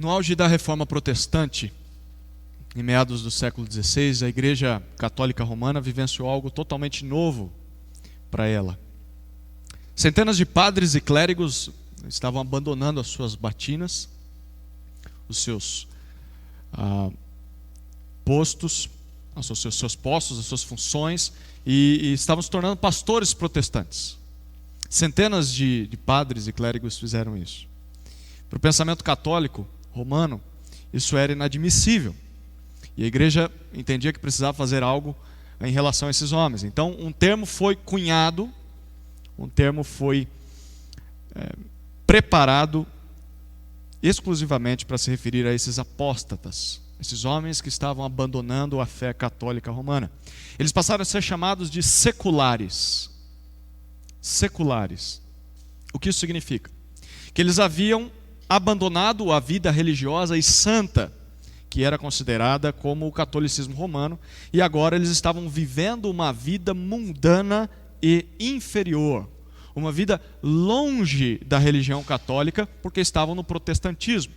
No auge da Reforma Protestante, em meados do século XVI, a Igreja Católica Romana vivenciou algo totalmente novo para ela. Centenas de padres e clérigos estavam abandonando as suas batinas, os seus postos, os seus postos, as suas funções, e estavam se tornando pastores protestantes. Centenas de padres e clérigos fizeram isso. Para o pensamento católico romano, isso era inadmissível. E a igreja entendia que precisava fazer algo em relação a esses homens. Então, um termo foi cunhado, um termo foi preparado exclusivamente para se referir a esses apóstatas, esses homens que estavam abandonando a fé católica romana. Eles passaram a ser chamados de seculares. Seculares. O que isso significa? Que eles haviam abandonado a vida religiosa e santa, que era considerada como o catolicismo romano, e agora eles estavam vivendo uma vida mundana e inferior, uma vida longe da religião católica, porque estavam no protestantismo.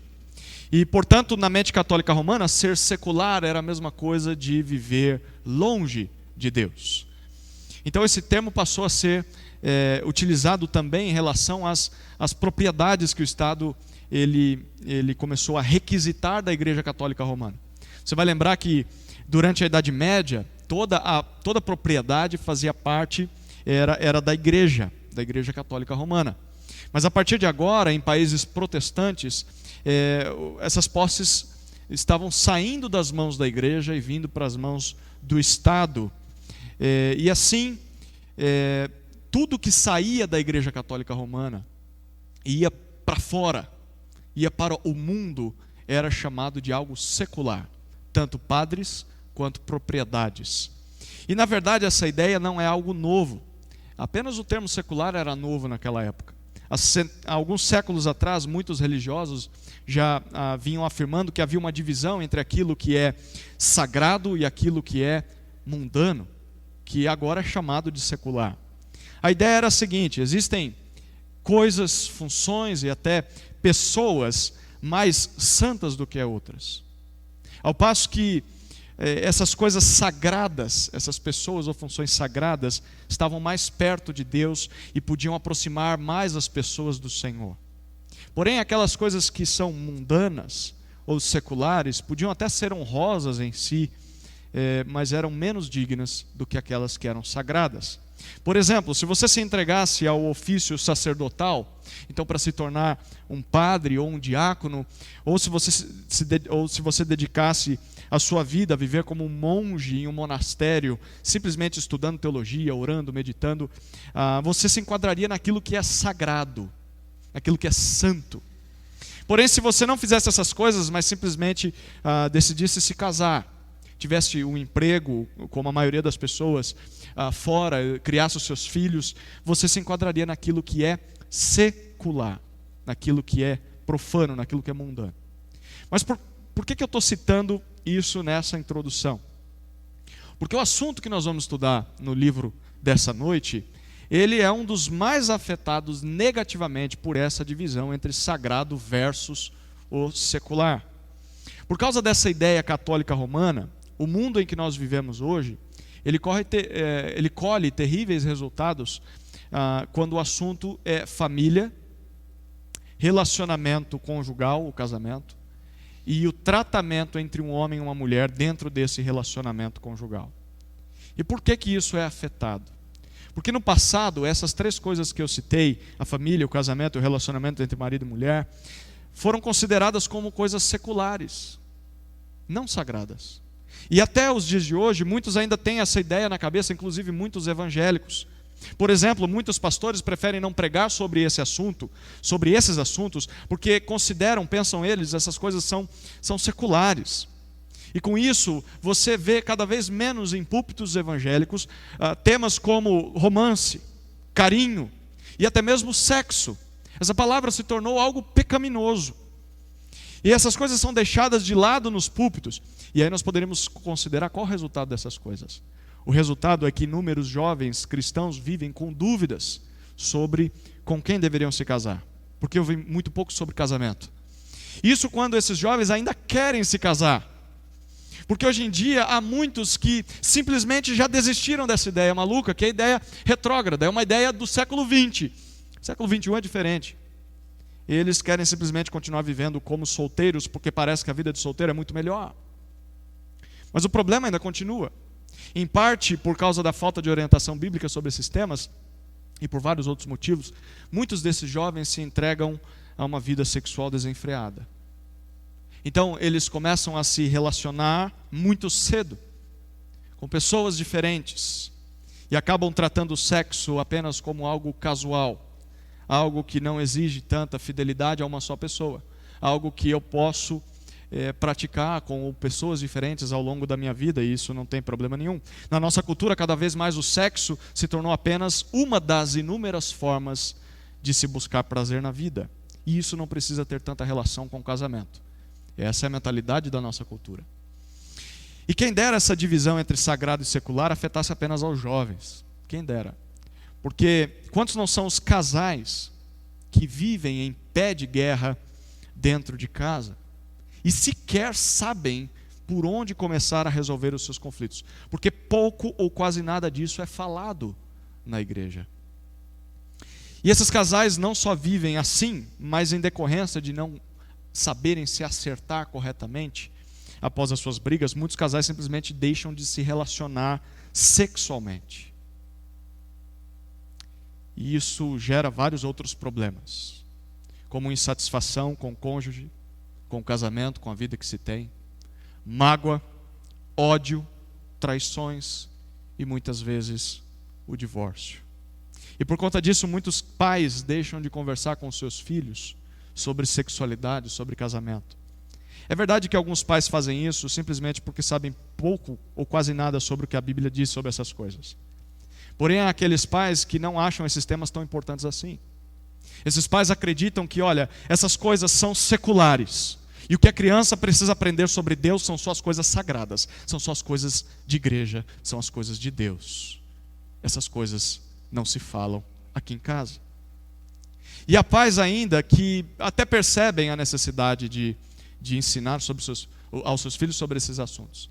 E, portanto, na mente católica romana, ser secular era a mesma coisa de viver longe de Deus. Então esse termo passou a ser utilizado também em relação às propriedades que o Estado ele começou a requisitar da Igreja Católica Romana. Você vai lembrar que durante a Idade Média, toda propriedade fazia parte, era da Igreja Católica Romana. Mas a partir de agora, em países protestantes, essas posses estavam saindo das mãos da Igreja e vindo para as mãos do Estado. E assim, tudo que saía da Igreja Católica Romana ia para fora, ia para o mundo, era chamado de algo secular, tanto padres quanto propriedades. E na verdade essa ideia não é algo novo, apenas o termo secular era novo naquela época. Há alguns séculos atrás, muitos religiosos já vinham afirmando que havia uma divisão entre aquilo que é sagrado e aquilo que é mundano, que agora é chamado de secular. A ideia era a seguinte: existem coisas, funções e até pessoas mais santas do que outras. Ao passo que essas coisas sagradas, essas pessoas ou funções sagradas, estavam mais perto de Deus e podiam aproximar mais as pessoas do Senhor. Porém, aquelas coisas que são mundanas ou seculares podiam até ser honrosas em si, mas eram menos dignas do que aquelas que eram sagradas. Por exemplo, se você se entregasse ao ofício sacerdotal, então para se tornar um padre ou um diácono, ou se você dedicasse a sua vida a viver como um monge em um monastério, simplesmente estudando teologia, orando, meditando, você se enquadraria naquilo que é sagrado, naquilo que é santo. Porém, se você não fizesse essas coisas, mas simplesmente decidisse se casar, tivesse um emprego, como a maioria das pessoas, fora, criasse os seus filhos, você se enquadraria naquilo que é secular, naquilo que é profano, naquilo que é mundano. Mas por que eu estou citando isso nessa introdução? Porque o assunto que nós vamos estudar no livro dessa noite, ele é um dos mais afetados negativamente por essa divisão entre sagrado versus o secular. Por causa dessa ideia católica romana, o mundo em que nós vivemos hoje, ele colhe terríveis resultados quando o assunto é família, relacionamento conjugal, o casamento, e o tratamento entre um homem e uma mulher dentro desse relacionamento conjugal. E por que isso é afetado? Porque no passado, essas três coisas que eu citei, a família, o casamento e o relacionamento entre marido e mulher, foram consideradas como coisas seculares, não sagradas. E até os dias de hoje, muitos ainda têm essa ideia na cabeça, inclusive muitos evangélicos. Por exemplo, muitos pastores preferem não pregar sobre esse assunto, sobre esses assuntos, porque pensam eles, essas coisas são seculares. E com isso, você vê cada vez menos em púlpitos evangélicos temas como romance, carinho e até mesmo sexo. Essa palavra se tornou algo pecaminoso. E essas coisas são deixadas de lado nos púlpitos. E aí nós poderíamos considerar qual o resultado dessas coisas. O resultado é que inúmeros jovens cristãos vivem com dúvidas sobre com quem deveriam se casar. Porque eu vi muito pouco sobre casamento. Isso quando esses jovens ainda querem se casar. Porque hoje em dia há muitos que simplesmente já desistiram dessa ideia maluca, que é a ideia retrógrada, é uma ideia do século XX. O século XXI é diferente. Eles querem simplesmente continuar vivendo como solteiros, porque parece que a vida de solteiro é muito melhor. Mas o problema ainda continua. Em parte por causa da falta de orientação bíblica sobre esses temas, e por vários outros motivos, muitos desses jovens se entregam a uma vida sexual desenfreada. Então, eles começam a se relacionar muito cedo com pessoas diferentes e acabam tratando o sexo apenas como algo casual, algo que não exige tanta fidelidade a uma só pessoa, algo que eu posso praticar com pessoas diferentes ao longo da minha vida, e isso não tem problema nenhum. Na nossa cultura, cada vez mais o sexo se tornou apenas uma das inúmeras formas de se buscar prazer na vida, e isso não precisa ter tanta relação com o casamento. Essa é a mentalidade da nossa cultura. E quem dera essa divisão entre sagrado e secular afetasse apenas aos jovens. Quem dera. Porque quantos não são os casais que vivem em pé de guerra dentro de casa e sequer sabem por onde começar a resolver os seus conflitos? Porque pouco ou quase nada disso é falado na igreja. E esses casais não só vivem assim, mas em decorrência de não saberem se acertar corretamente após as suas brigas, muitos casais simplesmente deixam de se relacionar sexualmente. E isso gera vários outros problemas, como insatisfação com o cônjuge, com o casamento, com a vida que se tem, mágoa, ódio, traições e muitas vezes o divórcio. E por conta disso, muitos pais deixam de conversar com seus filhos sobre sexualidade, sobre casamento. É verdade que alguns pais fazem isso simplesmente porque sabem pouco ou quase nada sobre o que a Bíblia diz sobre essas coisas. Porém, há aqueles pais que não acham esses temas tão importantes assim. Esses pais acreditam que, olha, essas coisas são seculares. E o que a criança precisa aprender sobre Deus são só as coisas sagradas, são só as coisas de igreja, são as coisas de Deus. Essas coisas não se falam aqui em casa. E há pais ainda que até percebem a necessidade de ensinar aos seus filhos sobre esses assuntos.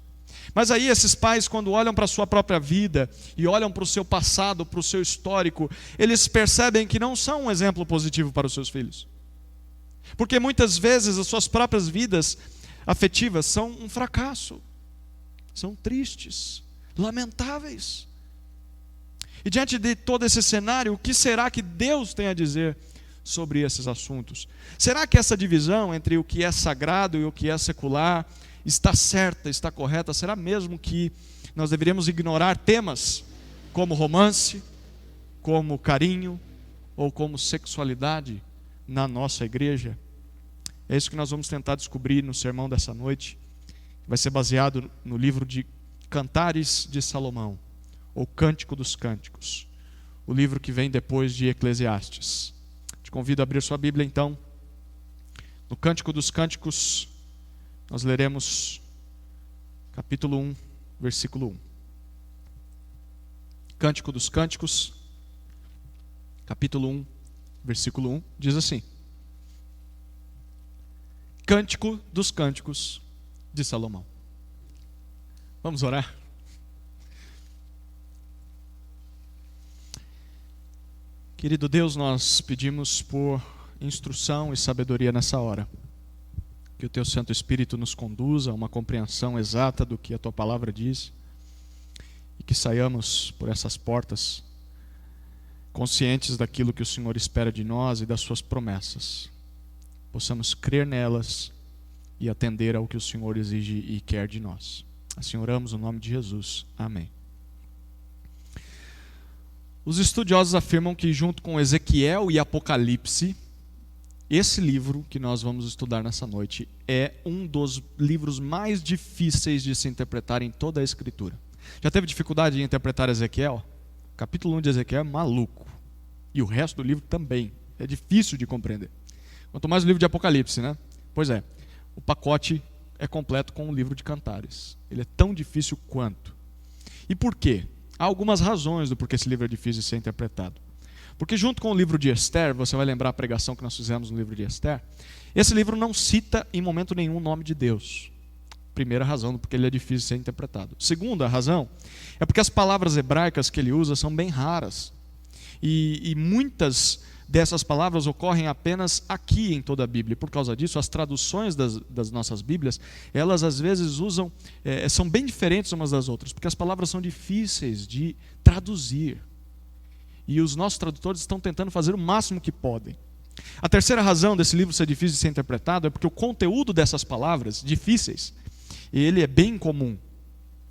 Mas aí esses pais, quando olham para a sua própria vida e olham para o seu passado, para o seu histórico, eles percebem que não são um exemplo positivo para os seus filhos. Porque muitas vezes as suas próprias vidas afetivas são um fracasso, são tristes, lamentáveis. E diante de todo esse cenário, o que será que Deus tem a dizer sobre esses assuntos? Será que essa divisão entre o que é sagrado e o que é secular está certa, está correta? Será mesmo que nós deveríamos ignorar temas como romance, como carinho ou como sexualidade na nossa igreja? É isso que nós vamos tentar descobrir no sermão dessa noite. Vai ser baseado no livro de Cantares de Salomão, ou Cântico dos Cânticos, o livro que vem depois de Eclesiastes. Te convido a abrir sua Bíblia então. No Cântico dos Cânticos, nós leremos capítulo 1, versículo 1. Cântico dos Cânticos, capítulo 1, versículo 1, diz assim: Cântico dos Cânticos de Salomão. Vamos orar? Querido Deus, nós pedimos por instrução e sabedoria nessa hora. Que o Teu Santo Espírito nos conduza a uma compreensão exata do que a Tua Palavra diz. E que saiamos por essas portas conscientes daquilo que o Senhor espera de nós e das Suas promessas. Possamos crer nelas e atender ao que o Senhor exige e quer de nós. Assim oramos no nome de Jesus. Amém. Os estudiosos afirmam que junto com Ezequiel e Apocalipse, esse livro que nós vamos estudar nessa noite é um dos livros mais difíceis de se interpretar em toda a Escritura. Já teve dificuldade em interpretar Ezequiel? O capítulo 1 de Ezequiel é maluco. E o resto do livro também. É difícil de compreender. Quanto mais o livro de Apocalipse, né? Pois é, o pacote é completo com o livro de Cantares. Ele é tão difícil quanto. E por quê? Há algumas razões do porquê esse livro é difícil de ser interpretado. Porque junto com o livro de Esther, você vai lembrar a pregação que nós fizemos no livro de Esther, esse livro não cita em momento nenhum o nome de Deus. Primeira razão, porque ele é difícil de ser interpretado. Segunda razão, é porque as palavras hebraicas que ele usa são bem raras. E muitas dessas palavras ocorrem apenas aqui em toda a Bíblia. E por causa disso, as traduções das nossas Bíblias, elas às vezes são bem diferentes umas das outras, porque as palavras são difíceis de traduzir. E os nossos tradutores estão tentando fazer o máximo que podem. A terceira razão desse livro ser difícil de ser interpretado é porque o conteúdo dessas palavras difíceis, ele é bem comum.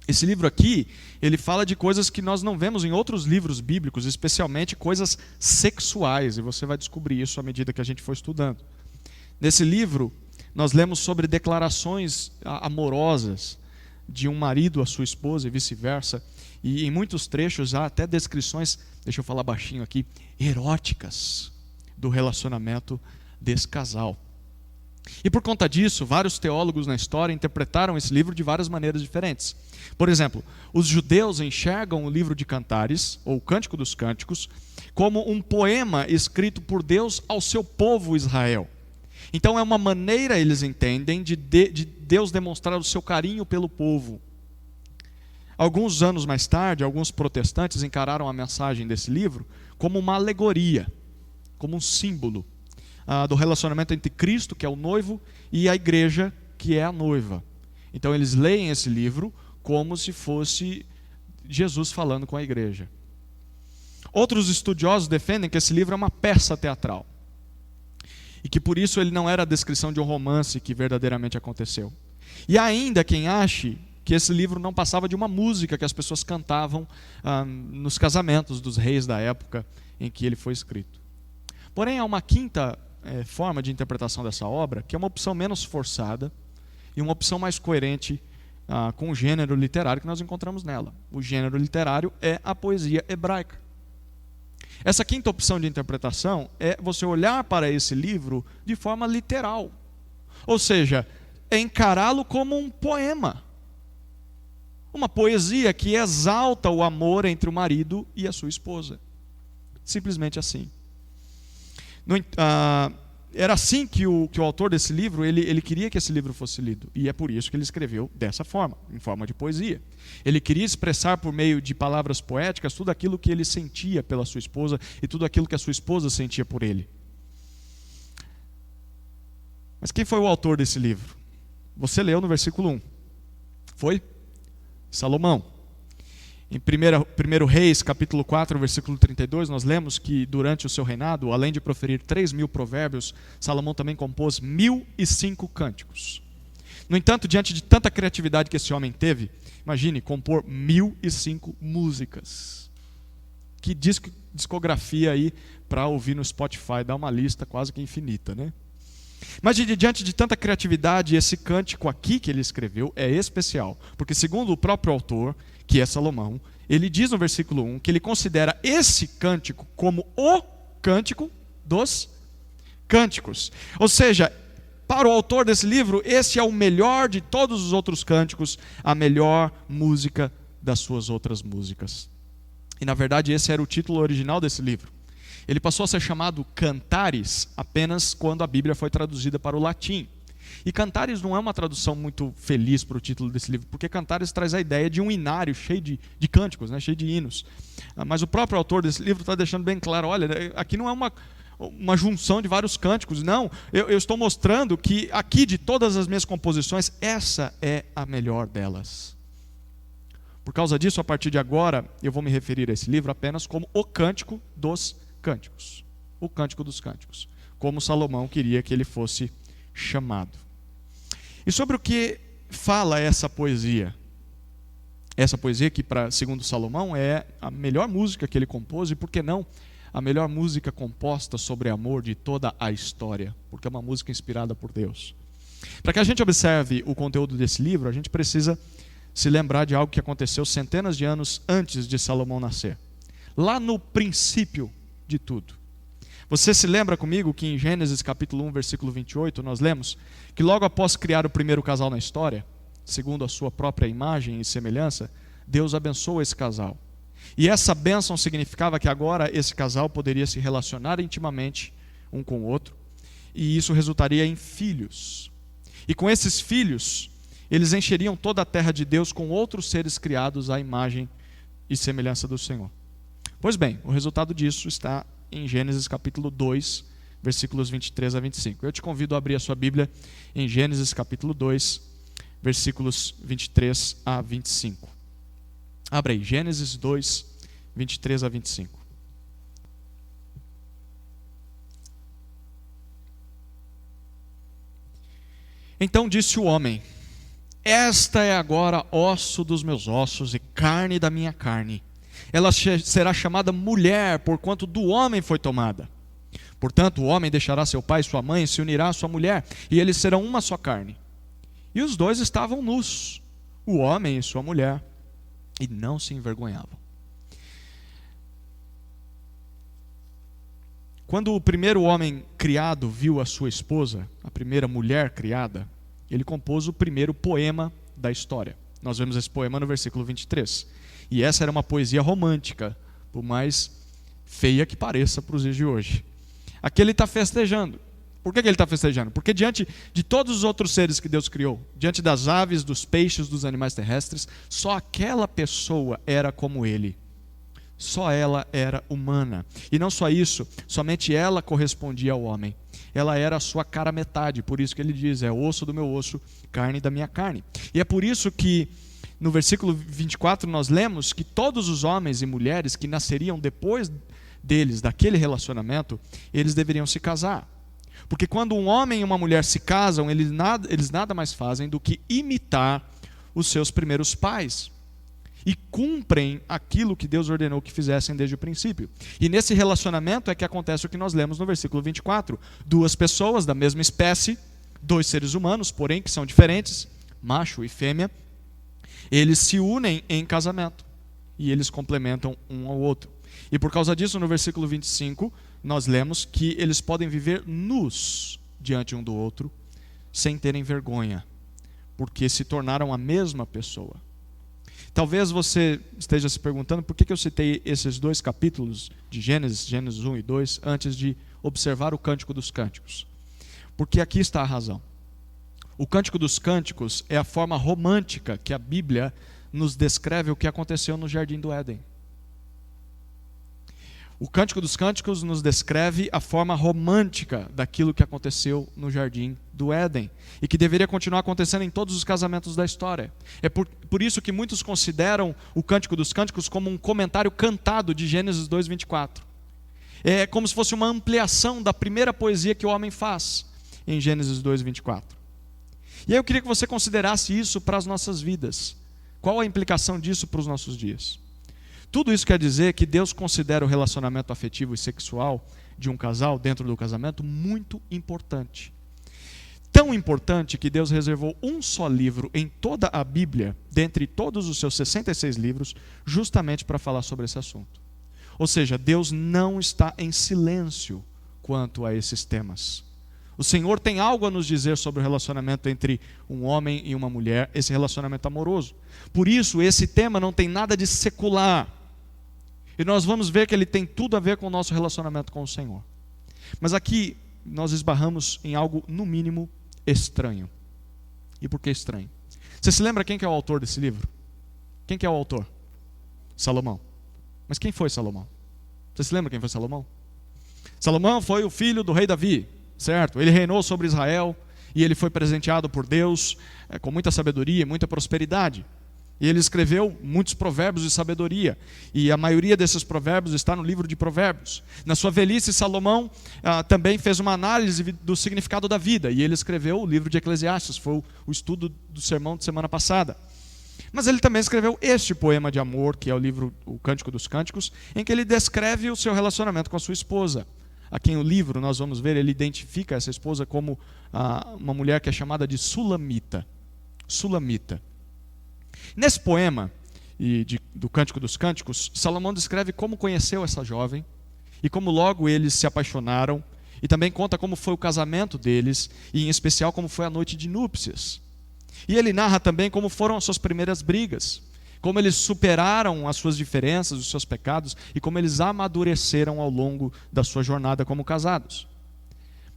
Esse livro aqui, ele fala de coisas que nós não vemos em outros livros bíblicos, especialmente coisas sexuais, e você vai descobrir isso à medida que a gente for estudando. Nesse livro, nós lemos sobre declarações amorosas de um marido à sua esposa e vice-versa, e em muitos trechos há até descrições, deixa eu falar baixinho aqui, eróticas do relacionamento desse casal. E por conta disso, vários teólogos na história interpretaram esse livro de várias maneiras diferentes. Por exemplo, os judeus enxergam o livro de Cantares, ou o Cântico dos Cânticos, como um poema escrito por Deus ao seu povo Israel. Então é uma maneira, eles entendem, de Deus demonstrar o seu carinho pelo povo. Alguns anos mais tarde, alguns protestantes encararam a mensagem desse livro como uma alegoria, como um símbolo do relacionamento entre Cristo, que é o noivo, e a igreja, que é a noiva. Então eles leem esse livro como se fosse Jesus falando com a igreja. Outros estudiosos defendem que esse livro é uma peça teatral, e que por isso ele não era a descrição de um romance que verdadeiramente aconteceu. E ainda quem ache que esse livro não passava de uma música que as pessoas cantavam nos casamentos dos reis da época em que ele foi escrito. Porém, há uma quinta forma de interpretação dessa obra, que é uma opção menos forçada e uma opção mais coerente com o gênero literário que nós encontramos nela. O gênero literário é a poesia hebraica. Essa quinta opção de interpretação é você olhar para esse livro de forma literal, ou seja, é encará-lo como um poema, uma poesia que exalta o amor entre o marido e a sua esposa, simplesmente assim. Era assim que o autor desse livro, ele queria que esse livro fosse lido. E é por isso que ele escreveu dessa forma, em forma de poesia. Ele queria expressar por meio de palavras poéticas tudo aquilo que ele sentia pela sua esposa e tudo aquilo que a sua esposa sentia por ele. Mas quem foi o autor desse livro? Você leu no versículo 1. Foi? Salomão. Em 1 Reis, capítulo 4, versículo 32, nós lemos que durante o seu reinado, além de proferir 3.000 provérbios, Salomão também compôs 1.005 cânticos. No entanto, diante de tanta criatividade que esse homem teve, imagine, compor 1.005 músicas. Que discografia aí para ouvir no Spotify, dá uma lista quase que infinita, né? Mas diante de tanta criatividade, esse cântico aqui que ele escreveu é especial, porque segundo o próprio autor, que é Salomão, ele diz no versículo 1 que ele considera esse cântico como o cântico dos cânticos. Ou seja, para o autor desse livro, esse é o melhor de todos os outros cânticos, a melhor música das suas outras músicas. E na verdade esse era o título original desse livro. Ele passou a ser chamado Cantares apenas quando a Bíblia foi traduzida para o latim. E Cantares não é uma tradução muito feliz para o título desse livro, porque Cantares traz a ideia de um inário cheio de cânticos, né, cheio de hinos. Mas o próprio autor desse livro está deixando bem claro, olha, aqui não é uma junção de vários cânticos, não. Eu estou mostrando que aqui de todas as minhas composições, essa é a melhor delas. Por causa disso, a partir de agora, eu vou me referir a esse livro apenas como o Cântico dos Cânticos. O Cântico dos Cânticos. Como Salomão queria que ele fosse chamado. E sobre o que fala essa poesia? Essa poesia que, segundo Salomão, é a melhor música que ele compôs, e por que não a melhor música composta sobre amor de toda a história, porque é uma música inspirada por Deus. Para que a gente observe o conteúdo desse livro, a gente precisa se lembrar de algo que aconteceu centenas de anos antes de Salomão nascer. Lá no princípio de tudo. Você se lembra comigo que em Gênesis capítulo 1, versículo 28, nós lemos que logo após criar o primeiro casal na história, segundo a sua própria imagem e semelhança, Deus abençoa esse casal. E essa bênção significava que agora esse casal poderia se relacionar intimamente um com o outro, e isso resultaria em filhos. E com esses filhos, eles encheriam toda a terra de Deus com outros seres criados à imagem e semelhança do Senhor. Pois bem, o resultado disso está em Gênesis capítulo 2, versículos 23 a 25. Eu te convido a abrir a sua Bíblia em Gênesis capítulo 2, versículos 23 a 25. Abra aí, Gênesis 2, 23 a 25. Então disse o homem: esta é agora osso dos meus ossos e carne da minha carne. Ela será chamada mulher, porquanto do homem foi tomada. Portanto, o homem deixará seu pai e sua mãe, se unirá à sua mulher, e eles serão uma só carne. E os dois estavam nus, o homem e sua mulher, e não se envergonhavam. Quando o primeiro homem criado viu a sua esposa, a primeira mulher criada, ele compôs o primeiro poema da história. Nós vemos esse poema no versículo 23. E essa era uma poesia romântica, por mais feia que pareça para os dias de hoje. Aqui ele está festejando. Por que ele está festejando? Porque diante de todos os outros seres que Deus criou, diante das aves, dos peixes, dos animais terrestres, só aquela pessoa era como ele. Só ela era humana. E não só isso, somente ela correspondia ao homem. Ela era a sua cara metade, por isso que ele diz, é osso do meu osso, carne da minha carne. E é por isso que no versículo 24 nós lemos que todos os homens e mulheres que nasceriam depois deles, daquele relacionamento, eles deveriam se casar. Porque quando um homem e uma mulher se casam, eles nada mais fazem do que imitar os seus primeiros pais. E cumprem aquilo que Deus ordenou que fizessem desde o princípio. E nesse relacionamento é que acontece o que nós lemos no versículo 24. Duas pessoas da mesma espécie, dois seres humanos, porém que são diferentes, macho e fêmea, eles se unem em casamento. E eles complementam um ao outro. E por causa disso, no versículo 25, nós lemos que eles podem viver nus diante um do outro, sem terem vergonha, porque se tornaram a mesma pessoa. Talvez você esteja se perguntando por que eu citei esses dois capítulos de Gênesis, Gênesis 1 e 2, antes de observar o Cântico dos Cânticos. Porque aqui está a razão. O Cântico dos Cânticos é a forma romântica que a Bíblia nos descreve o que aconteceu no Jardim do Éden. O Cântico dos Cânticos nos descreve a forma romântica daquilo que aconteceu no Jardim do Éden e que deveria continuar acontecendo em todos os casamentos da história. É por isso que muitos consideram o Cântico dos Cânticos como um comentário cantado de Gênesis 2:24. É como se fosse uma ampliação da primeira poesia que o homem faz em Gênesis 2:24. E aí eu queria que você considerasse isso para as nossas vidas. Qual a implicação disso para os nossos dias? Tudo isso quer dizer que Deus considera o relacionamento afetivo e sexual de um casal dentro do casamento muito importante. Tão importante que Deus reservou um só livro em toda a Bíblia, dentre todos os seus 66 livros, justamente para falar sobre esse assunto. Ou seja, Deus não está em silêncio quanto a esses temas. O Senhor tem algo a nos dizer sobre o relacionamento entre um homem e uma mulher, esse relacionamento amoroso. Por isso, esse tema não tem nada de secular. E nós vamos ver que ele tem tudo a ver com o nosso relacionamento com o Senhor. Mas aqui nós esbarramos em algo, no mínimo, estranho. E por que estranho? Você se lembra quem que é o autor desse livro? Quem que é o autor? Salomão. Mas quem foi Salomão? Você se lembra quem foi Salomão? Salomão foi o filho do rei Davi, certo? Ele reinou sobre Israel e ele foi presenteado por Deus com muita sabedoria e muita prosperidade. E ele escreveu muitos provérbios de sabedoria. E a maioria desses provérbios está no livro de Provérbios. Na sua velhice, Salomão também fez uma análise do significado da vida. E ele escreveu o livro de Eclesiastes. Foi o estudo do sermão de semana passada. Mas ele também escreveu este poema de amor, que é o Cântico dos Cânticos, em que ele descreve o seu relacionamento com a sua esposa. Aqui no livro, nós vamos ver, ele identifica essa esposa como uma mulher que é chamada de Sulamita. Sulamita. Nesse poema do Cântico dos Cânticos, Salomão descreve como conheceu essa jovem e como logo eles se apaixonaram, e também conta como foi o casamento deles e em especial como foi a noite de núpcias. E ele narra também como foram as suas primeiras brigas, como eles superaram as suas diferenças, os seus pecados, e como eles amadureceram ao longo da sua jornada como casados.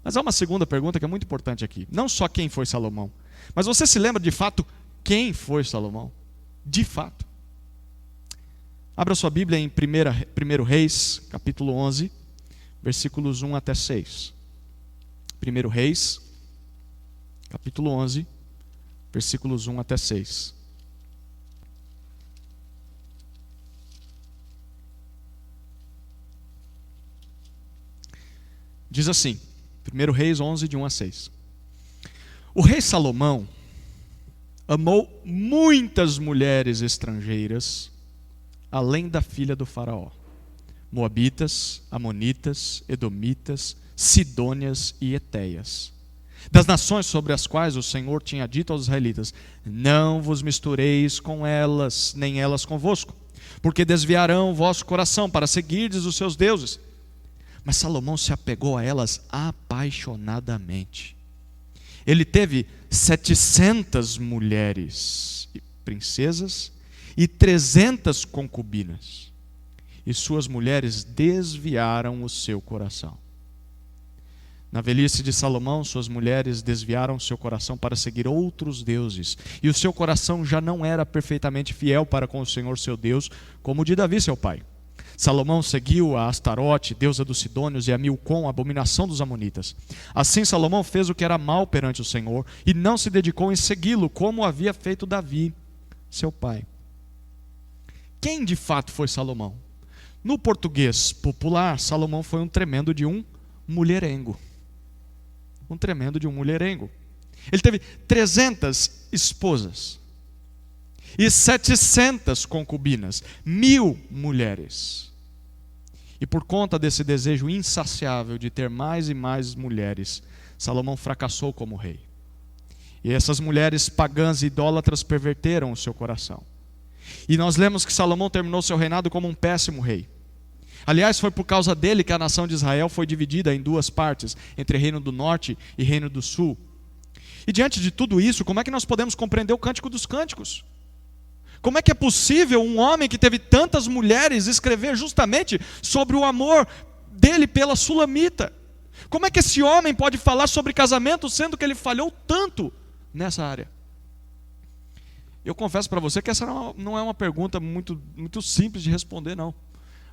Mas há uma segunda pergunta que é muito importante aqui. Não só quem foi Salomão, mas você se lembra de fato quem foi Salomão? De fato. Abra sua Bíblia em 1 Reis, capítulo 11, versículos 1 até 6. 1 Reis, capítulo 11, versículos 1 até 6. Diz assim, 1 Reis 11, de 1 a 6. O rei Salomão amou muitas mulheres estrangeiras, além da filha do faraó, moabitas, amonitas, edomitas, sidônias e etéias, das nações sobre as quais o Senhor tinha dito aos israelitas: não vos mistureis com elas, nem elas convosco, porque desviarão o vosso coração para seguirdes os seus deuses. Mas Salomão se apegou a elas apaixonadamente. Ele teve 700 mulheres e princesas e 300 concubinas. E suas mulheres desviaram o seu coração. Na velhice de Salomão, suas mulheres desviaram seu coração para seguir outros deuses. E o seu coração já não era perfeitamente fiel para com o Senhor seu Deus, como o de Davi seu pai. Salomão seguiu a Astarote, deusa dos Sidônios, e a Milcom, abominação dos Amonitas. Assim Salomão fez o que era mal perante o Senhor, e não se dedicou em segui-lo, como havia feito Davi, seu pai. Quem de fato foi Salomão? No português popular, Salomão foi um tremendo de um mulherengo. Um tremendo de um mulherengo. Ele teve 300 esposas e 700 concubinas, 1000 mulheres. E por conta desse desejo insaciável de ter mais e mais mulheres, Salomão fracassou como rei. E essas mulheres pagãs e idólatras perverteram o seu coração. E nós lemos que Salomão terminou seu reinado como um péssimo rei. Aliás, foi por causa dele que a nação de Israel foi dividida em duas partes, entre Reino do Norte e Reino do Sul. E diante de tudo isso, como é que nós podemos compreender o Cântico dos Cânticos? Como é que é possível um homem que teve tantas mulheres escrever justamente sobre o amor dele pela Sulamita? Como é que esse homem pode falar sobre casamento, sendo que ele falhou tanto nessa área? Eu confesso para você que essa não é uma pergunta muito simples de responder, não.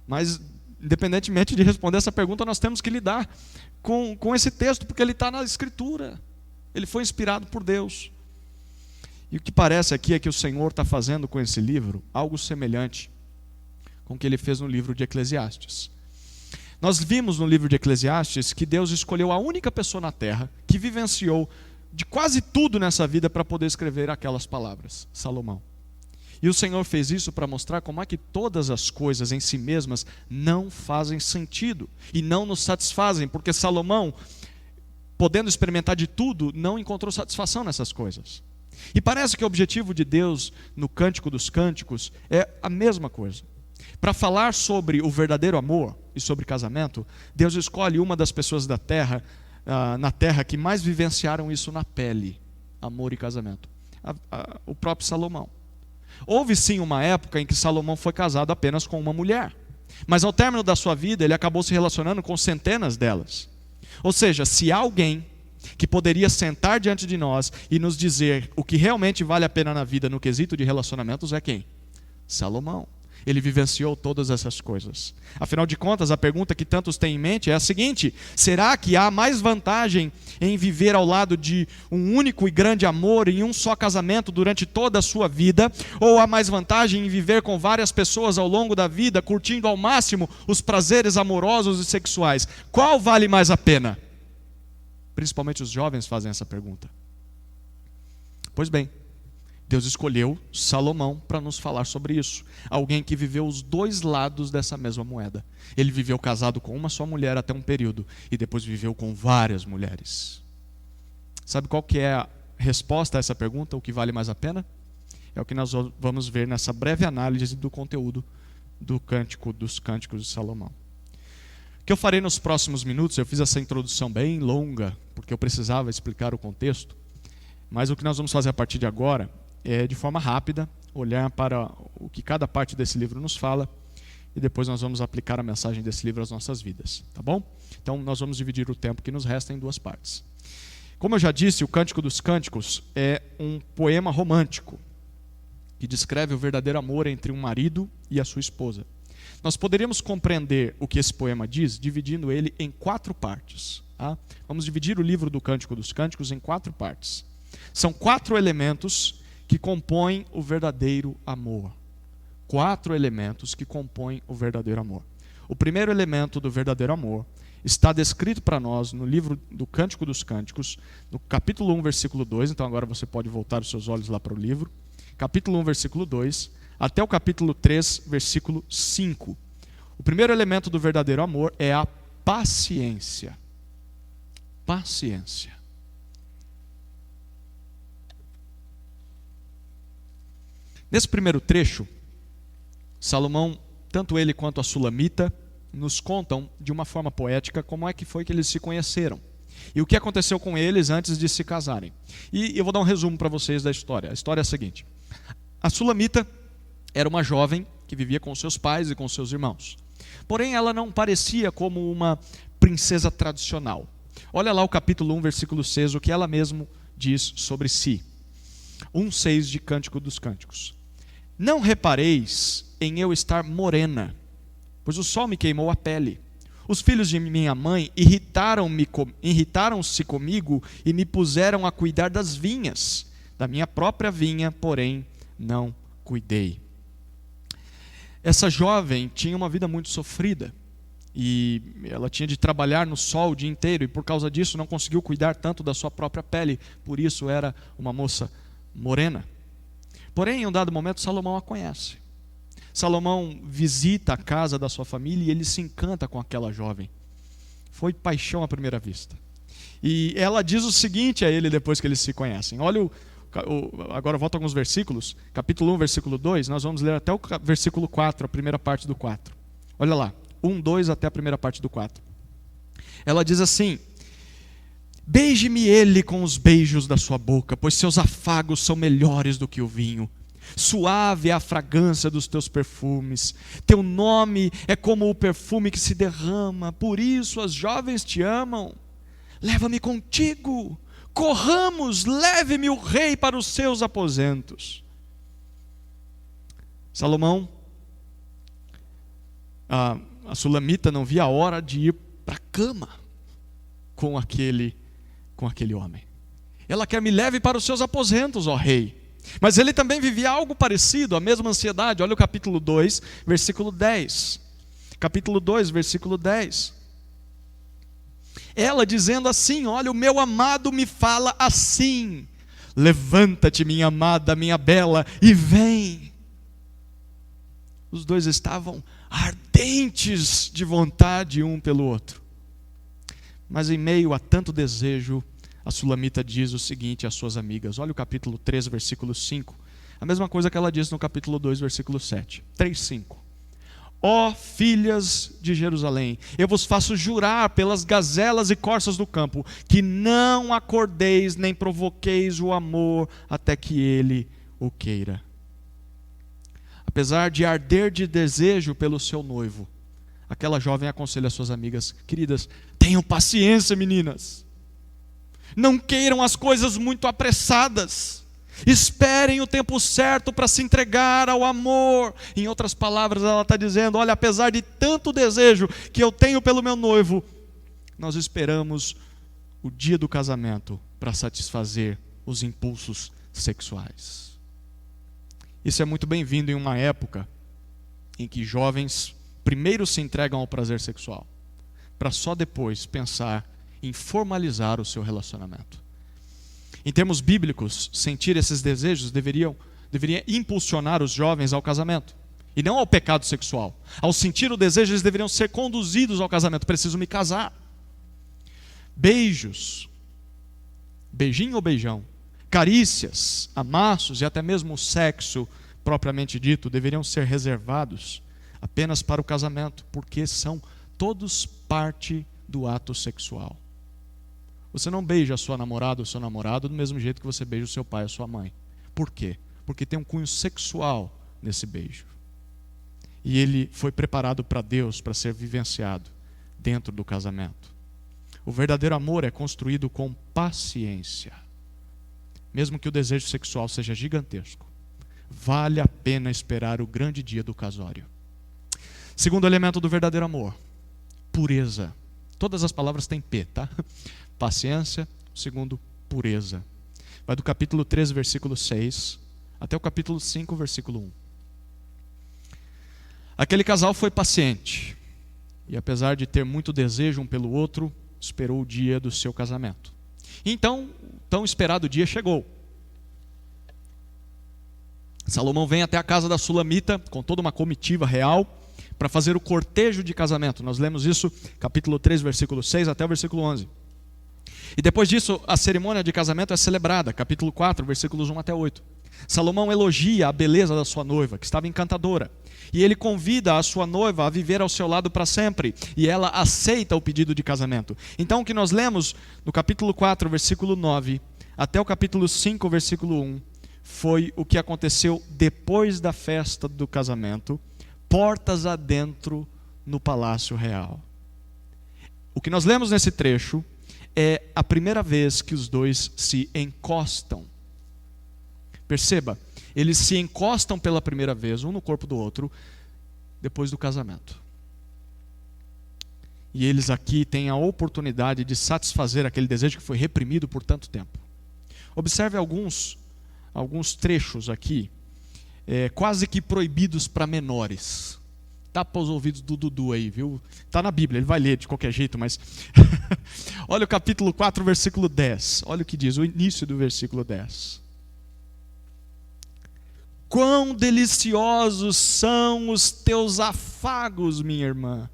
Mas, independentemente de responder essa pergunta, nós temos que lidar com esse texto, porque ele está na Escritura. Ele foi inspirado por Deus. E o que parece aqui é que o Senhor está fazendo com esse livro algo semelhante com o que ele fez no livro de Eclesiastes. Nós vimos no livro de Eclesiastes que Deus escolheu a única pessoa na terra que vivenciou de quase tudo nessa vida para poder escrever aquelas palavras, Salomão. E o Senhor fez isso para mostrar como é que todas as coisas em si mesmas não fazem sentido e não nos satisfazem, porque Salomão, podendo experimentar de tudo, não encontrou satisfação nessas coisas. E parece que o objetivo de Deus no Cântico dos Cânticos é a mesma coisa. Para falar sobre o verdadeiro amor e sobre casamento, Deus escolhe uma das pessoas da terra, na terra que mais vivenciaram isso na pele, amor e casamento, o próprio Salomão. Houve sim uma época em que Salomão foi casado apenas com uma mulher, mas ao término da sua vida ele acabou se relacionando com centenas delas. Ou seja, se há alguém que poderia sentar diante de nós e nos dizer o que realmente vale a pena na vida no quesito de relacionamentos, é quem? Salomão. Ele vivenciou todas essas coisas. Afinal de contas, a pergunta que tantos têm em mente é a seguinte: será que há mais vantagem em viver ao lado de um único e grande amor em um só casamento durante toda a sua vida? Ou há mais vantagem em viver com várias pessoas ao longo da vida, curtindo ao máximo os prazeres amorosos e sexuais? Qual vale mais a pena? Principalmente os jovens fazem essa pergunta. Pois bem, Deus escolheu Salomão para nos falar sobre isso. Alguém que viveu os dois lados dessa mesma moeda. Ele viveu casado com uma só mulher até um período e depois viveu com várias mulheres. Sabe qual que é a resposta a essa pergunta? O que vale mais a pena? É o que nós vamos ver nessa breve análise do conteúdo do Cântico dos Cânticos de Salomão. O que eu farei nos próximos minutos, eu fiz essa introdução bem longa, porque eu precisava explicar o contexto, mas o que nós vamos fazer a partir de agora é de forma rápida olhar para o que cada parte desse livro nos fala, e depois nós vamos aplicar a mensagem desse livro às nossas vidas, tá bom? Então nós vamos dividir o tempo que nos resta em duas partes. Como eu já disse, o Cântico dos Cânticos é um poema romântico que descreve o verdadeiro amor entre um marido e a sua esposa. Nós poderíamos compreender o que esse poema diz dividindo ele em 4 partes. Tá? Vamos dividir o livro do Cântico dos Cânticos em 4 partes. São 4 elementos que compõem o verdadeiro amor. 4 elementos que compõem o verdadeiro amor. O primeiro elemento do verdadeiro amor está descrito para nós no livro do Cântico dos Cânticos, no capítulo 1, versículo 2. Então agora você pode voltar os seus olhos lá para o livro. Capítulo 1, versículo 2, até o capítulo 3, versículo 5. O primeiro elemento do verdadeiro amor é a paciência. Paciência. Nesse primeiro trecho, Salomão, tanto ele quanto a Sulamita, nos contam de uma forma poética como é que foi que eles se conheceram e o que aconteceu com eles antes de se casarem. E eu vou dar um resumo para vocês da história. A história é a seguinte: a Sulamita era uma jovem que vivia com seus pais e com seus irmãos. Porém, ela não parecia como uma princesa tradicional. Olha lá o capítulo 1, versículo 6, o que ela mesma diz sobre si. 1,6 de Cântico dos Cânticos. Não repareis em eu estar morena, pois o sol me queimou a pele. Os filhos de minha mãe irritaram-se comigo e me puseram a cuidar das vinhas. Da minha própria vinha, porém, não cuidei. Essa jovem tinha uma vida muito sofrida. E ela tinha de trabalhar no sol o dia inteiro. E por causa disso não conseguiu cuidar tanto da sua própria pele. Por isso era uma moça morena. Porém, em um dado momento, Salomão a conhece. Salomão visita a casa da sua família e ele se encanta com aquela jovem. Foi paixão à primeira vista. E ela diz o seguinte a ele depois que eles se conhecem. Olha agora volta alguns versículos. Capítulo 1, versículo 2. Nós vamos ler até o versículo 4, a primeira parte do 4. Olha lá. 1, 2 até a primeira parte do 4. Ela diz assim: beije-me ele com os beijos da sua boca, pois seus afagos são melhores do que o vinho. Suave é a fragrância dos teus perfumes. Teu nome é como o perfume que se derrama. Por isso as jovens te amam. Leva-me contigo. Corramos, leve-me o rei para os seus aposentos. Salomão, a Sulamita não via a hora de ir para a cama com aquele homem. Ela quer: me leve para os seus aposentos, ó rei. Mas ele também vivia algo parecido, a mesma ansiedade. Olha o capítulo 2, versículo 10. Capítulo 2, versículo 10. Ela dizendo assim: olha, o meu amado me fala assim: levanta-te, minha amada, minha bela, e vem. Os dois estavam ardentes de vontade um pelo outro. Mas em meio a tanto desejo, a Sulamita diz o seguinte às suas amigas. Olha o capítulo 3, versículo 5. A mesma coisa que ela diz no capítulo 2, versículo 7. 3, 5. Ó filhas de Jerusalém, eu vos faço jurar pelas gazelas e corças do campo, que não acordeis nem provoqueis o amor até que ele o queira. Apesar de arder de desejo pelo seu noivo, aquela jovem aconselha suas amigas: queridas, tenham paciência, meninas. Não queiram as coisas muito apressadas. Esperem o tempo certo para se entregar ao amor. Em outras palavras, ela está dizendo: olha, apesar de tanto desejo que eu tenho pelo meu noivo, nós esperamos o dia do casamento para satisfazer os impulsos sexuais. Isso é muito bem-vindo em uma época em que jovens primeiro se entregam ao prazer sexual, para só depois pensar em formalizar o seu relacionamento. Em termos bíblicos, sentir esses desejos deveria impulsionar os jovens ao casamento, e não ao pecado sexual. Ao sentir o desejo, eles deveriam ser conduzidos ao casamento. Preciso me casar. Beijos, beijinho ou beijão, carícias, amassos e até mesmo o sexo propriamente dito deveriam ser reservados apenas para o casamento, porque são todos parte do ato sexual. Você não beija a sua namorada ou seu namorado do mesmo jeito que você beija o seu pai ou sua mãe. Por quê? porque tem um cunho sexual nesse beijo. E ele foi preparado para Deus, para ser vivenciado dentro do casamento. O verdadeiro amor é construído com paciência. Mesmo que o desejo sexual seja gigantesco, vale a pena esperar o grande dia do casório. Segundo elemento do verdadeiro amor, pureza. Todas as palavras têm P, tá? Paciência. Segundo, pureza. Vai do capítulo 13, versículo 6, até o capítulo 5, versículo 1. Aquele casal foi paciente, e apesar de ter muito desejo um pelo outro, esperou o dia do seu casamento. Então, o tão esperado dia chegou. Salomão vem até a casa da Sulamita, com toda uma comitiva real, para fazer o cortejo de casamento. Nós lemos isso, capítulo 3, versículo 6 até o versículo 11. E depois disso, a cerimônia de casamento é celebrada, capítulo 4, versículos 1 até 8. Salomão elogia a beleza da sua noiva, que estava encantadora. E ele convida a sua noiva a viver ao seu lado para sempre. E ela aceita o pedido de casamento. Então o que nós lemos no capítulo 4, versículo 9, até o capítulo 5, versículo 1, foi o que aconteceu depois da festa do casamento, portas adentro no palácio real. O que nós lemos nesse trecho é a primeira vez que os dois se encostam. Perceba, eles se encostam pela primeira vez, um no corpo do outro, depois do casamento. E eles aqui têm a oportunidade de satisfazer aquele desejo que foi reprimido por tanto tempo. Observe alguns trechos aqui, quase que proibidos para menores. Tapa os ouvidos do Dudu aí, viu? Está na Bíblia, ele vai ler de qualquer jeito, mas... Olha o capítulo 4, versículo 10. Olha o que diz, o início do versículo 10. Quão deliciosos são os teus afagos, minha irmã,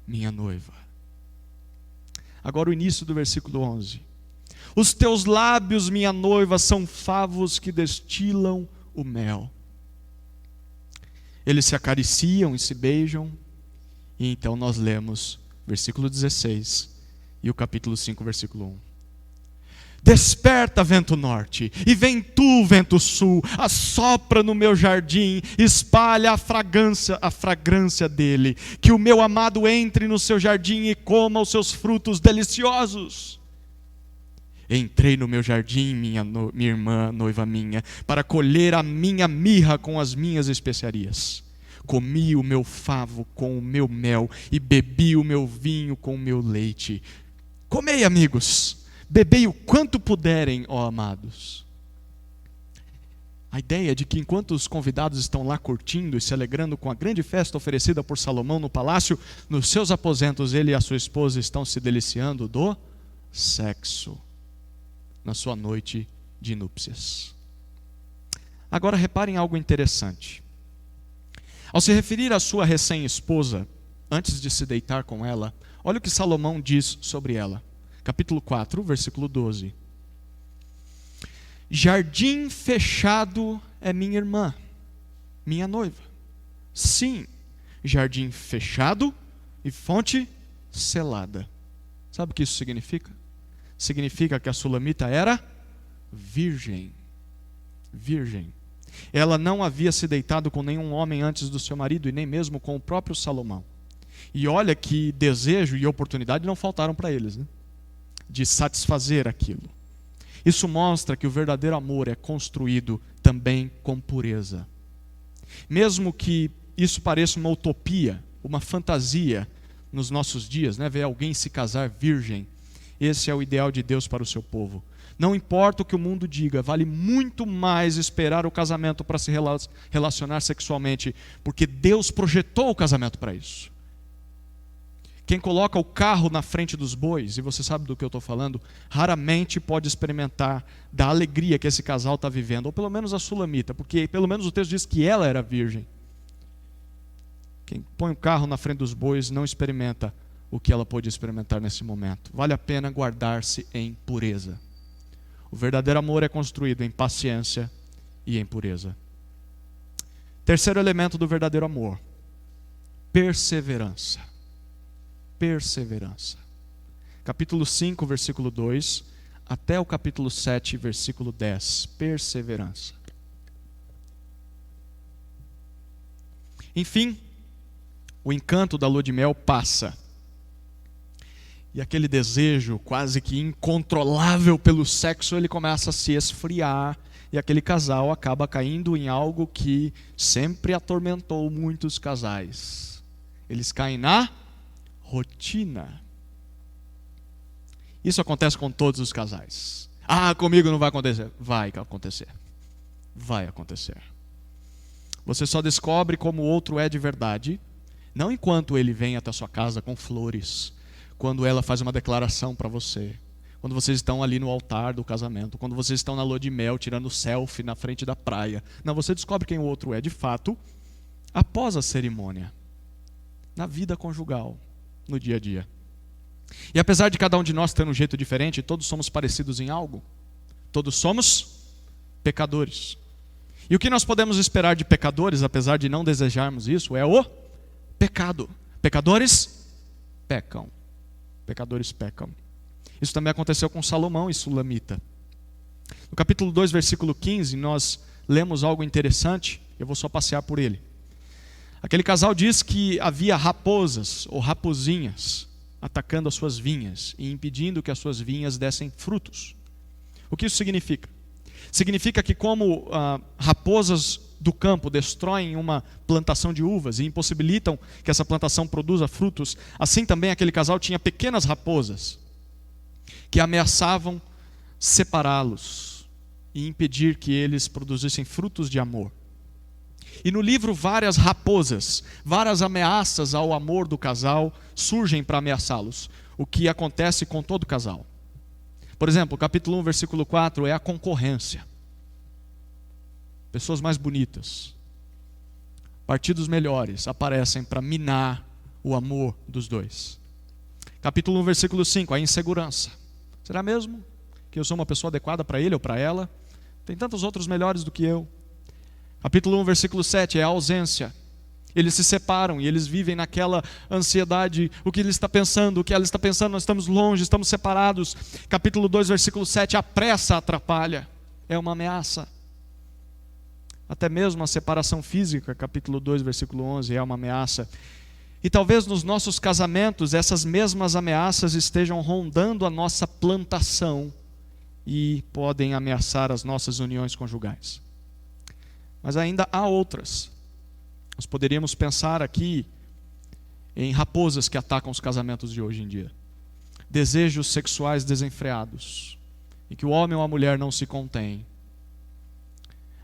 minha noiva. Agora o início do versículo 11. Os teus lábios, minha noiva, são favos que destilam o mel. Eles se acariciam e se beijam. E então nós lemos versículo 16 e o capítulo 5, versículo 1. Desperta, vento norte, e vem tu, vento sul, assopra no meu jardim, espalha a fragrância dele, que o meu amado entre no seu jardim e coma os seus frutos deliciosos. Entrei no meu jardim, minha irmã, noiva minha, para colher a minha mirra com as minhas especiarias. Comi o meu favo com o meu mel e bebi o meu vinho com o meu leite. Comei, amigos, bebei o quanto puderem, ó amados. A ideia de que enquanto os convidados estão lá curtindo e se alegrando com a grande festa oferecida por Salomão no palácio, nos seus aposentos ele e a sua esposa estão se deliciando do sexo, na sua noite de núpcias. Agora reparem algo interessante. Ao se referir à sua recém-esposa, antes de se deitar com ela, olha o que Salomão diz sobre ela. Capítulo 4, versículo 12. Jardim fechado é minha irmã, minha noiva. Sim, jardim fechado e fonte selada. Sabe o que isso significa? Significa que a Sulamita era virgem. Virgem. Ela não havia se deitado com nenhum homem antes do seu marido e nem mesmo com o próprio Salomão. E olha que desejo e oportunidade não faltaram para eles, né? De satisfazer aquilo. Isso mostra que o verdadeiro amor é construído também com pureza. Mesmo que isso pareça uma utopia, uma fantasia nos nossos dias, né? Ver alguém se casar virgem. Esse é o ideal de Deus para o seu povo. Não importa o que o mundo diga, vale muito mais esperar o casamento para se relacionar sexualmente, porque Deus projetou o casamento para isso. Quem coloca o carro na frente dos bois, e você sabe do que eu estou falando, raramente pode experimentar da alegria que esse casal está vivendo, ou pelo menos a Sulamita, porque pelo menos o texto diz que ela era virgem. Quem põe o carro na frente dos bois não experimenta o que ela pôde experimentar nesse momento. Vale a pena guardar-se em pureza. O verdadeiro amor é construído em paciência e em pureza. Terceiro elemento do verdadeiro amor: perseverança. Perseverança. Capítulo 5, versículo 2, até o capítulo 7, versículo 10. Perseverança. Enfim, o encanto da lua de mel passa. E aquele desejo quase que incontrolável pelo sexo, ele começa a se esfriar. E aquele casal acaba caindo em algo que sempre atormentou muitos casais. Eles caem na rotina. Isso acontece com todos os casais. Ah, comigo não vai acontecer. Vai acontecer. Vai acontecer. Você só descobre como o outro é de verdade, não enquanto ele vem até a sua casa com flores, quando ela faz uma declaração para você, quando vocês estão ali no altar do casamento, quando vocês estão na lua de mel tirando selfie na frente da praia. Não, você descobre quem o outro é de fato após a cerimônia, na vida conjugal, no dia a dia. E apesar de cada um de nós ter um jeito diferente, todos somos parecidos em algo. Todos somos pecadores. E o que nós podemos esperar de pecadores, apesar de não desejarmos isso, é o pecado. Pecadores pecam. Pecadores pecam. Isso também aconteceu com Salomão e Sulamita. No capítulo 2, versículo 15, nós lemos algo interessante. Eu vou só passear por ele. Aquele casal diz que havia raposas ou raposinhas atacando as suas vinhas e impedindo que as suas vinhas dessem frutos. O que isso significa? Significa que como raposas do campo destroem uma plantação de uvas e impossibilitam que essa plantação produza frutos, assim também aquele casal tinha pequenas raposas que ameaçavam separá-los e impedir que eles produzissem frutos de amor. E no livro várias raposas, várias ameaças ao amor do casal surgem para ameaçá-los, o que acontece com todo casal. Por exemplo, capítulo 1, versículo 4 é a concorrência. Pessoas mais bonitas, partidos melhores aparecem para minar o amor dos dois. Capítulo 1, versículo 5, a insegurança. Será mesmo que eu sou uma pessoa adequada para ele ou para ela? Tem tantos outros melhores do que eu. Capítulo 1, versículo 7 é a ausência. Eles se separam e eles vivem naquela ansiedade. O que ele está pensando, o que ela está pensando, nós estamos longe, estamos separados. Capítulo 2, versículo 7, a pressa atrapalha. É uma ameaça. Até mesmo a separação física, capítulo 2, versículo 11, é uma ameaça. E talvez nos nossos casamentos essas mesmas ameaças estejam rondando a nossa plantação e podem ameaçar as nossas uniões conjugais. Mas ainda há outras. Nós poderíamos pensar aqui em raposas que atacam os casamentos de hoje em dia. Desejos sexuais desenfreados, em que o homem ou a mulher não se contém.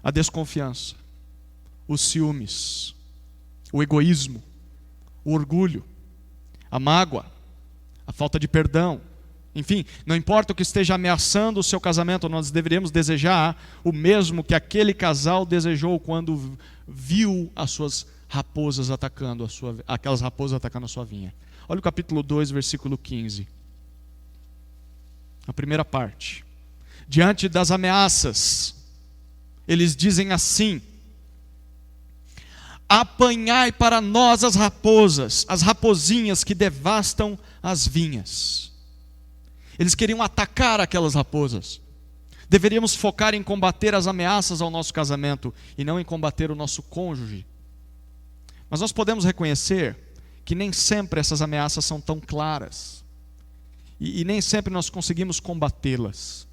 A desconfiança, os ciúmes, o egoísmo, o orgulho, a mágoa, a falta de perdão. Enfim, não importa o que esteja ameaçando o seu casamento, nós deveríamos desejar o mesmo que aquele casal desejou quando viu as suas raposas atacando aquelas raposas atacando a sua vinha. Olha o capítulo 2, versículo 15. A primeira parte. Diante das ameaças, eles dizem assim: apanhai para nós as raposas, as raposinhas que devastam as vinhas. Eles queriam atacar aquelas raposas. Deveríamos focar em combater as ameaças ao nosso casamento e não em combater o nosso cônjuge. Mas nós podemos reconhecer que nem sempre essas ameaças são tão claras. E nem sempre nós conseguimos combatê-las.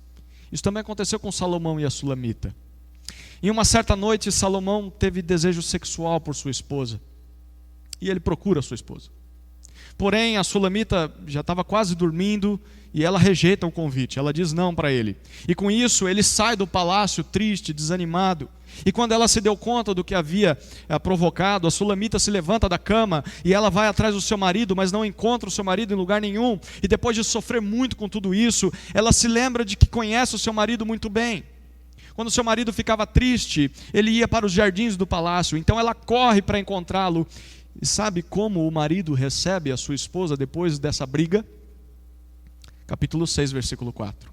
Isso também aconteceu com Salomão e a Sulamita. Em uma certa noite, Salomão teve desejo sexual por sua esposa. E ele procura a sua esposa. Porém, a Sulamita já estava quase dormindo e ela rejeita o convite. Ela diz não para ele. E com isso, ele sai do palácio triste, desanimado. E quando ela se deu conta do que havia provocado, a Sulamita se levanta da cama e ela vai atrás do seu marido, mas não encontra o seu marido em lugar nenhum. E depois de sofrer muito com tudo isso, ela se lembra de que conhece o seu marido muito bem. Quando o seu marido ficava triste, ele ia para os jardins do palácio. Então ela corre para encontrá-lo. E sabe como o marido recebe a sua esposa depois dessa briga? Capítulo 6, versículo 4.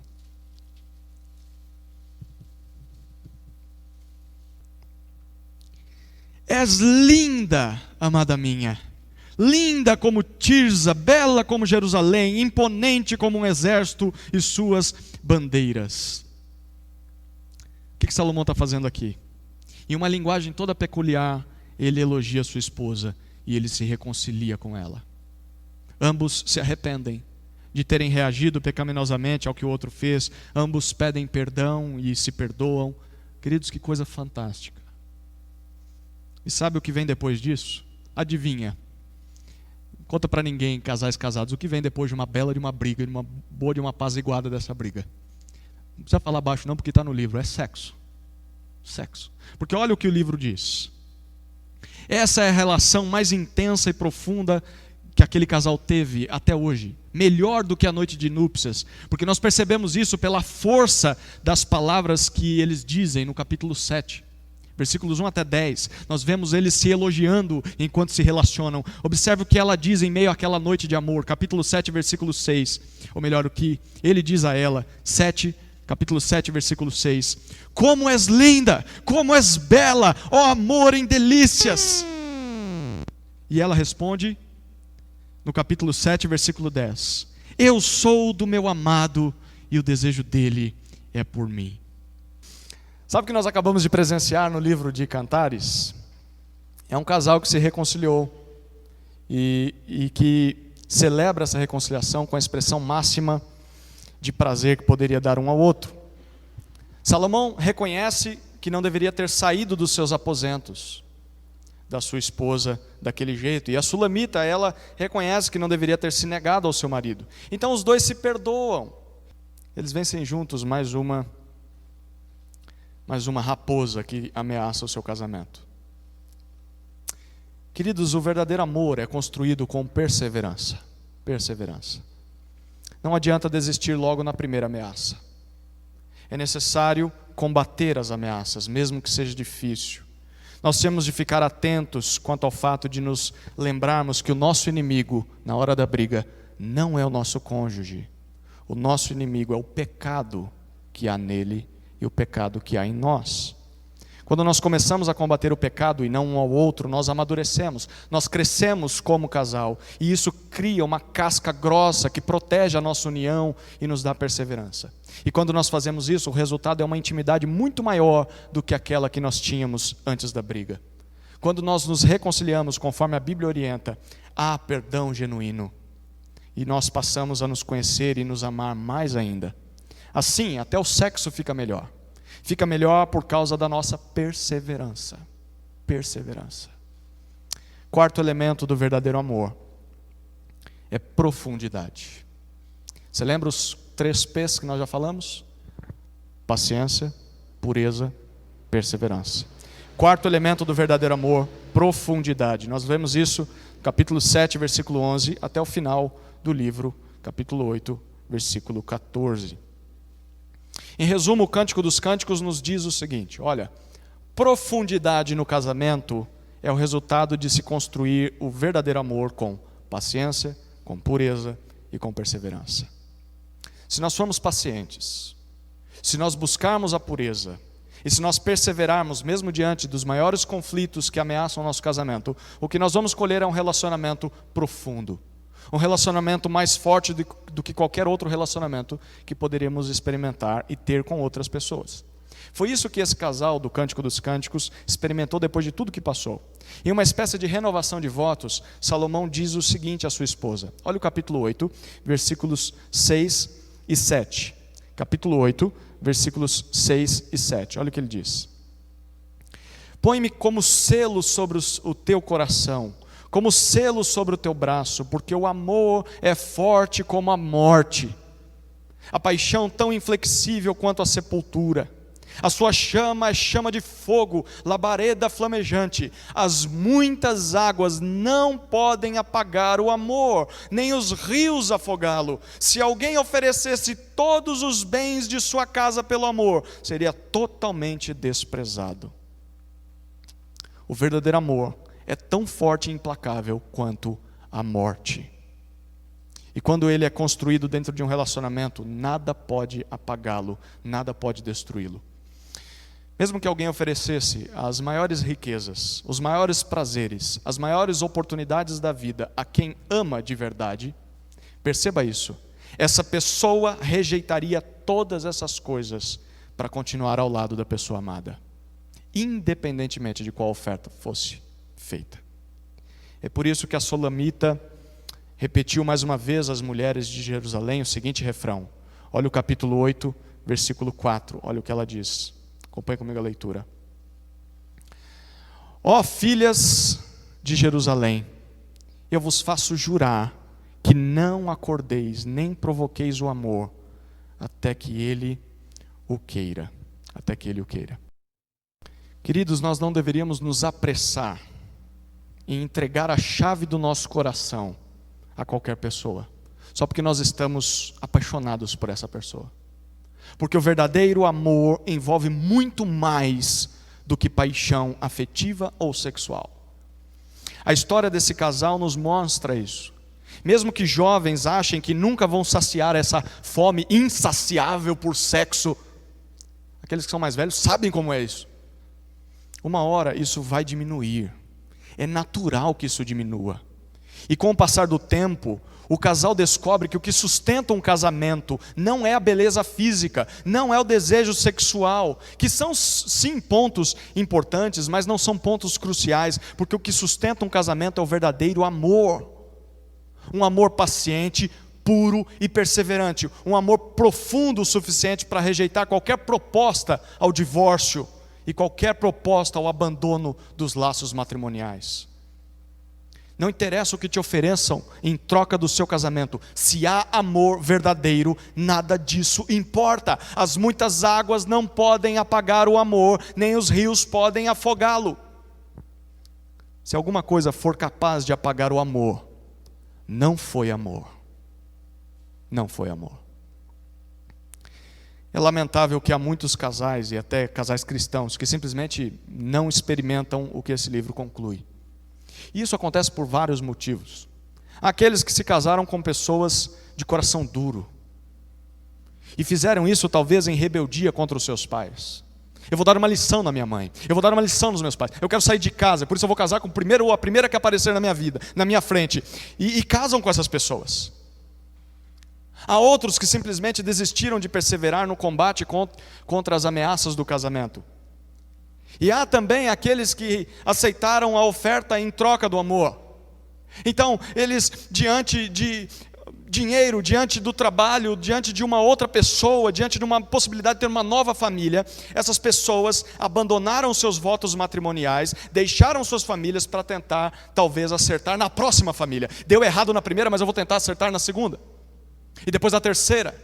És linda, amada minha, linda como Tirza, bela como Jerusalém, imponente como um exército e suas bandeiras. O que Salomão está fazendo aqui? Em uma linguagem toda peculiar, ele elogia sua esposa e ele se reconcilia com ela. Ambos se arrependem de terem reagido pecaminosamente ao que o outro fez. Ambos pedem perdão e se perdoam. Queridos, que coisa fantástica. E sabe o que vem depois disso? Adivinha. Conta para ninguém, casais casados, o que vem depois de uma bela de uma briga, de uma boa de uma apaziguada dessa briga. Não precisa falar baixo não, porque está no livro. É sexo. Sexo. Porque olha o que o livro diz. Essa é a relação mais intensa e profunda que aquele casal teve até hoje. Melhor do que a noite de núpcias. Porque nós percebemos isso pela força das palavras que eles dizem no capítulo 7. Versículos 1 até 10. Nós vemos eles se elogiando enquanto se relacionam. Observe o que ela diz em meio àquela noite de amor. Capítulo 7, versículo 6. Ou melhor, o que ele diz a ela. Capítulo 7, versículo 6. Como és linda, como és bela, ó amor em delícias. E ela responde no capítulo 7, versículo 10. Eu sou do meu amado e o desejo dele é por mim. Sabe o que nós acabamos de presenciar no livro de Cantares? É um casal que se reconciliou e que celebra essa reconciliação com a expressão máxima de prazer que poderia dar um ao outro. Salomão reconhece que não deveria ter saído dos seus aposentos da sua esposa daquele jeito. E a Sulamita, ela reconhece que não deveria ter se negado ao seu marido. Então os dois se perdoam. Eles vencem juntos mais uma raposa que ameaça o seu casamento. Queridos, o verdadeiro amor é construído com perseverança. Perseverança. Não adianta desistir logo na primeira ameaça. É necessário combater as ameaças, mesmo que seja difícil. Nós temos de ficar atentos quanto ao fato de nos lembrarmos que o nosso inimigo, na hora da briga, não é o nosso cônjuge. O nosso inimigo é o pecado que há nele e o pecado que há em nós. Quando nós começamos a combater o pecado e não um ao outro, nós amadurecemos, nós crescemos como casal, e isso cria uma casca grossa que protege a nossa união e nos dá perseverança. E quando nós fazemos isso, o resultado é uma intimidade muito maior do que aquela que nós tínhamos antes da briga. Quando nós nos reconciliamos conforme a Bíblia orienta, há perdão genuíno, e nós passamos a nos conhecer e nos amar mais ainda. Assim, até o sexo fica melhor. Fica melhor por causa da nossa perseverança. Perseverança. Quarto elemento do verdadeiro amor é profundidade. Você lembra os 3 P's que nós já falamos? Paciência, pureza, perseverança. Quarto elemento do verdadeiro amor, profundidade. Nós vemos isso no capítulo 7, versículo 11, até o final do livro, capítulo 8, versículo 14. Em resumo, o Cântico dos Cânticos nos diz o seguinte: olha, profundidade no casamento é o resultado de se construir o verdadeiro amor com paciência, com pureza e com perseverança. Se nós formos pacientes, se nós buscarmos a pureza e se nós perseverarmos mesmo diante dos maiores conflitos que ameaçam o nosso casamento, o que nós vamos colher é um relacionamento profundo. Um relacionamento mais forte do que qualquer outro relacionamento que poderíamos experimentar e ter com outras pessoas. Foi isso que esse casal do Cântico dos Cânticos experimentou depois de tudo que passou. Em uma espécie de renovação de votos, Salomão diz o seguinte à sua esposa. Olha o capítulo 8, versículos 6 e 7. Capítulo 8, versículos 6 e 7. Olha o que ele diz. Põe-me como selo sobre o teu coração, como selo sobre o teu braço, porque o amor é forte como a morte, a paixão tão inflexível quanto a sepultura. A sua chama é chama de fogo, labareda flamejante. As muitas águas não podem apagar o amor, nem os rios afogá-lo. Se alguém oferecesse todos os bens de sua casa pelo amor, seria totalmente desprezado. O verdadeiro amor é tão forte e implacável quanto a morte. E quando ele é construído dentro de um relacionamento, nada pode apagá-lo, nada pode destruí-lo. Mesmo que alguém oferecesse as maiores riquezas, os maiores prazeres, as maiores oportunidades da vida a quem ama de verdade, perceba isso, essa pessoa rejeitaria todas essas coisas para continuar ao lado da pessoa amada, independentemente de qual oferta fosse feita. É por isso que a Solamita repetiu mais uma vez às mulheres de Jerusalém o seguinte refrão. Olha o capítulo 8, versículo 4. Olha o que ela diz. Acompanhe comigo a leitura. Ó filhas de Jerusalém, eu vos faço jurar que não acordeis, nem provoqueis o amor, até que ele o queira. Até que ele o queira. Queridos, nós não deveríamos nos apressar em entregar a chave do nosso coração a qualquer pessoa, só porque nós estamos apaixonados por essa pessoa. Porque o verdadeiro amor envolve muito mais do que paixão afetiva ou sexual. A história desse casal nos mostra isso. Mesmo que jovens achem que nunca vão saciar essa fome insaciável por sexo, aqueles que são mais velhos sabem como é isso. Uma hora isso vai diminuir. É natural que isso diminua. E com o passar do tempo, o casal descobre que o que sustenta um casamento não é a beleza física, não é o desejo sexual, que são sim pontos importantes, mas não são pontos cruciais, porque o que sustenta um casamento é o verdadeiro amor. Um amor paciente, puro e perseverante, um amor profundo o suficiente para rejeitar qualquer proposta ao divórcio e qualquer proposta ao abandono dos laços matrimoniais. Não interessa o que te ofereçam em troca do seu casamento, se há amor verdadeiro, nada disso importa. As muitas águas não podem apagar o amor, nem os rios podem afogá-lo. Se alguma coisa for capaz de apagar o amor, não foi amor. Não foi amor. É lamentável que há muitos casais, e até casais cristãos, que simplesmente não experimentam o que esse livro conclui. E isso acontece por vários motivos. Há aqueles que se casaram com pessoas de coração duro, e fizeram isso talvez em rebeldia contra os seus pais. Eu vou dar uma lição na minha mãe, eu vou dar uma lição nos meus pais, eu quero sair de casa, por isso eu vou casar com o primeiro ou a primeira que aparecer na minha vida, na minha frente, e casam com essas pessoas. Há outros que simplesmente desistiram de perseverar no combate contra as ameaças do casamento. E há também aqueles que aceitaram a oferta em troca do amor. Então, eles, diante de dinheiro, diante do trabalho, diante de uma outra pessoa, diante de uma possibilidade de ter uma nova família, essas pessoas abandonaram seus votos matrimoniais, deixaram suas famílias para tentar, talvez, acertar na próxima família. Deu errado na primeira, mas eu vou tentar acertar na segunda. E depois na terceira.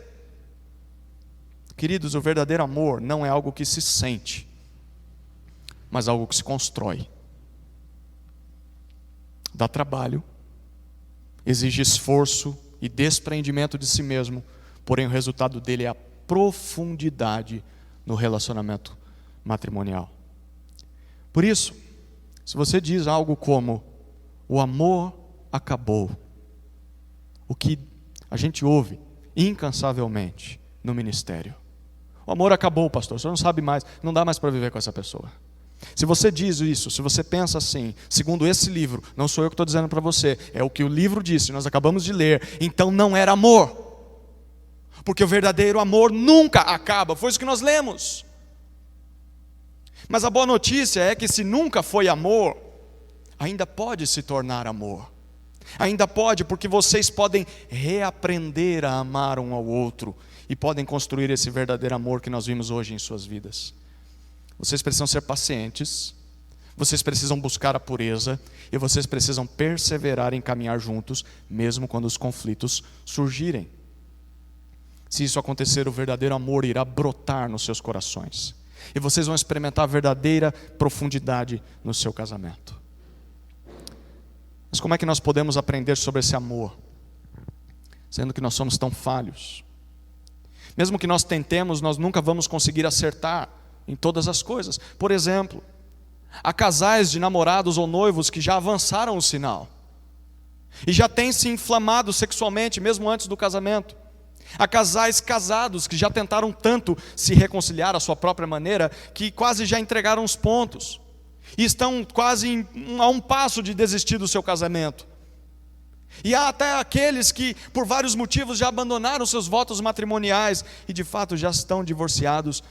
Queridos, o verdadeiro amor não é algo que se sente, mas algo que se constrói. Dá trabalho, exige esforço e desprendimento de si mesmo, porém o resultado dele é a profundidade no relacionamento matrimonial. Por isso, se você diz algo como o amor acabou, o que a gente ouve incansavelmente no ministério: o amor acabou, pastor, o senhor não sabe mais, não dá mais para viver com essa pessoa. Se você diz isso, se você pensa assim, segundo esse livro, não sou eu que estou dizendo para você, é o que o livro disse, nós acabamos de ler, então não era amor, porque o verdadeiro amor nunca acaba, foi isso que nós lemos. Mas a boa notícia é que se nunca foi amor, ainda pode se tornar amor. Ainda pode, porque vocês podem reaprender a amar um ao outro e podem construir esse verdadeiro amor que nós vimos hoje em suas vidas. Vocês precisam ser pacientes, vocês precisam buscar a pureza e vocês precisam perseverar em caminhar juntos, mesmo quando os conflitos surgirem. Se isso acontecer, o verdadeiro amor irá brotar nos seus corações e vocês vão experimentar a verdadeira profundidade no seu casamento. Mas como é que nós podemos aprender sobre esse amor, sendo que nós somos tão falhos? Mesmo que nós tentemos, nós nunca vamos conseguir acertar em todas as coisas. Por exemplo, há casais de namorados ou noivos que já avançaram o sinal e já têm se inflamado sexualmente mesmo antes do casamento. Há casais casados que já tentaram tanto se reconciliar à sua própria maneira que quase já entregaram os pontos e estão quase a um passo de desistir do seu casamento. E há até aqueles que por vários motivos já abandonaram seus votos matrimoniais e de fato já estão divorciados.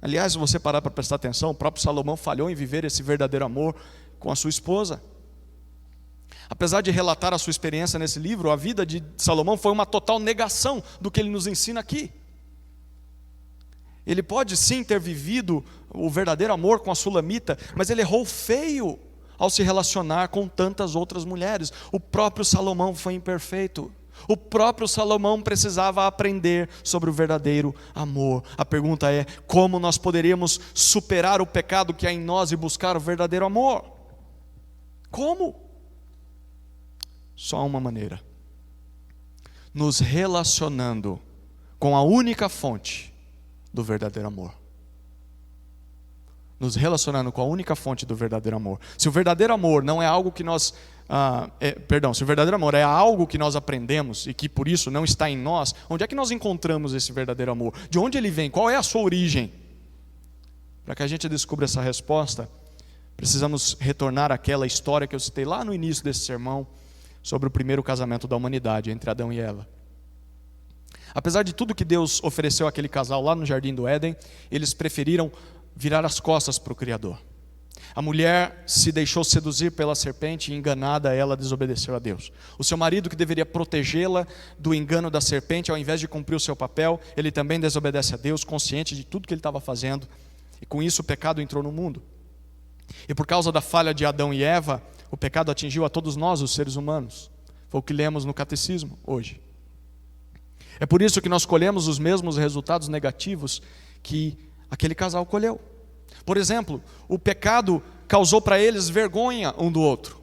Aliás, se você parar para prestar atenção, o próprio Salomão falhou em viver esse verdadeiro amor com a sua esposa. Apesar de relatar a sua experiência nesse livro, a vida de Salomão foi uma total negação do que ele nos ensina aqui. Ele pode sim ter vivido o verdadeiro amor com a sulamita, mas ele errou feio ao se relacionar com tantas outras mulheres. O próprio Salomão foi imperfeito. O próprio Salomão precisava aprender sobre o verdadeiro amor. A pergunta é: como nós poderíamos superar o pecado que há em nós e buscar o verdadeiro amor? Como? Só uma maneira: nos relacionando com a única fonte do verdadeiro amor. Nos relacionando com a única fonte do verdadeiro amor. Se o verdadeiro amor não é algo que nós... se o verdadeiro amor é algo que nós aprendemos e que por isso não está em nós, onde é que nós encontramos esse verdadeiro amor? De onde ele vem? Qual é a sua origem? Para que a gente descubra essa resposta, precisamos retornar àquela história que eu citei lá no início desse sermão, sobre o primeiro casamento da humanidade, entre Adão e Eva. Apesar de tudo que Deus ofereceu àquele casal lá no Jardim do Éden, eles preferiram virar as costas para o Criador. A mulher se deixou seduzir pela serpente e, enganada, ela desobedeceu a Deus. O seu marido, que deveria protegê-la do engano da serpente, ao invés de cumprir o seu papel, ele também desobedece a Deus, consciente de tudo que ele estava fazendo, e com isso o pecado entrou no mundo. E por causa da falha de Adão e Eva, o pecado atingiu a todos nós, os seres humanos. Foi o que lemos no catecismo hoje. É por isso que nós colhemos os mesmos resultados negativos que aquele casal colheu. Por exemplo, o pecado causou para eles vergonha um do outro.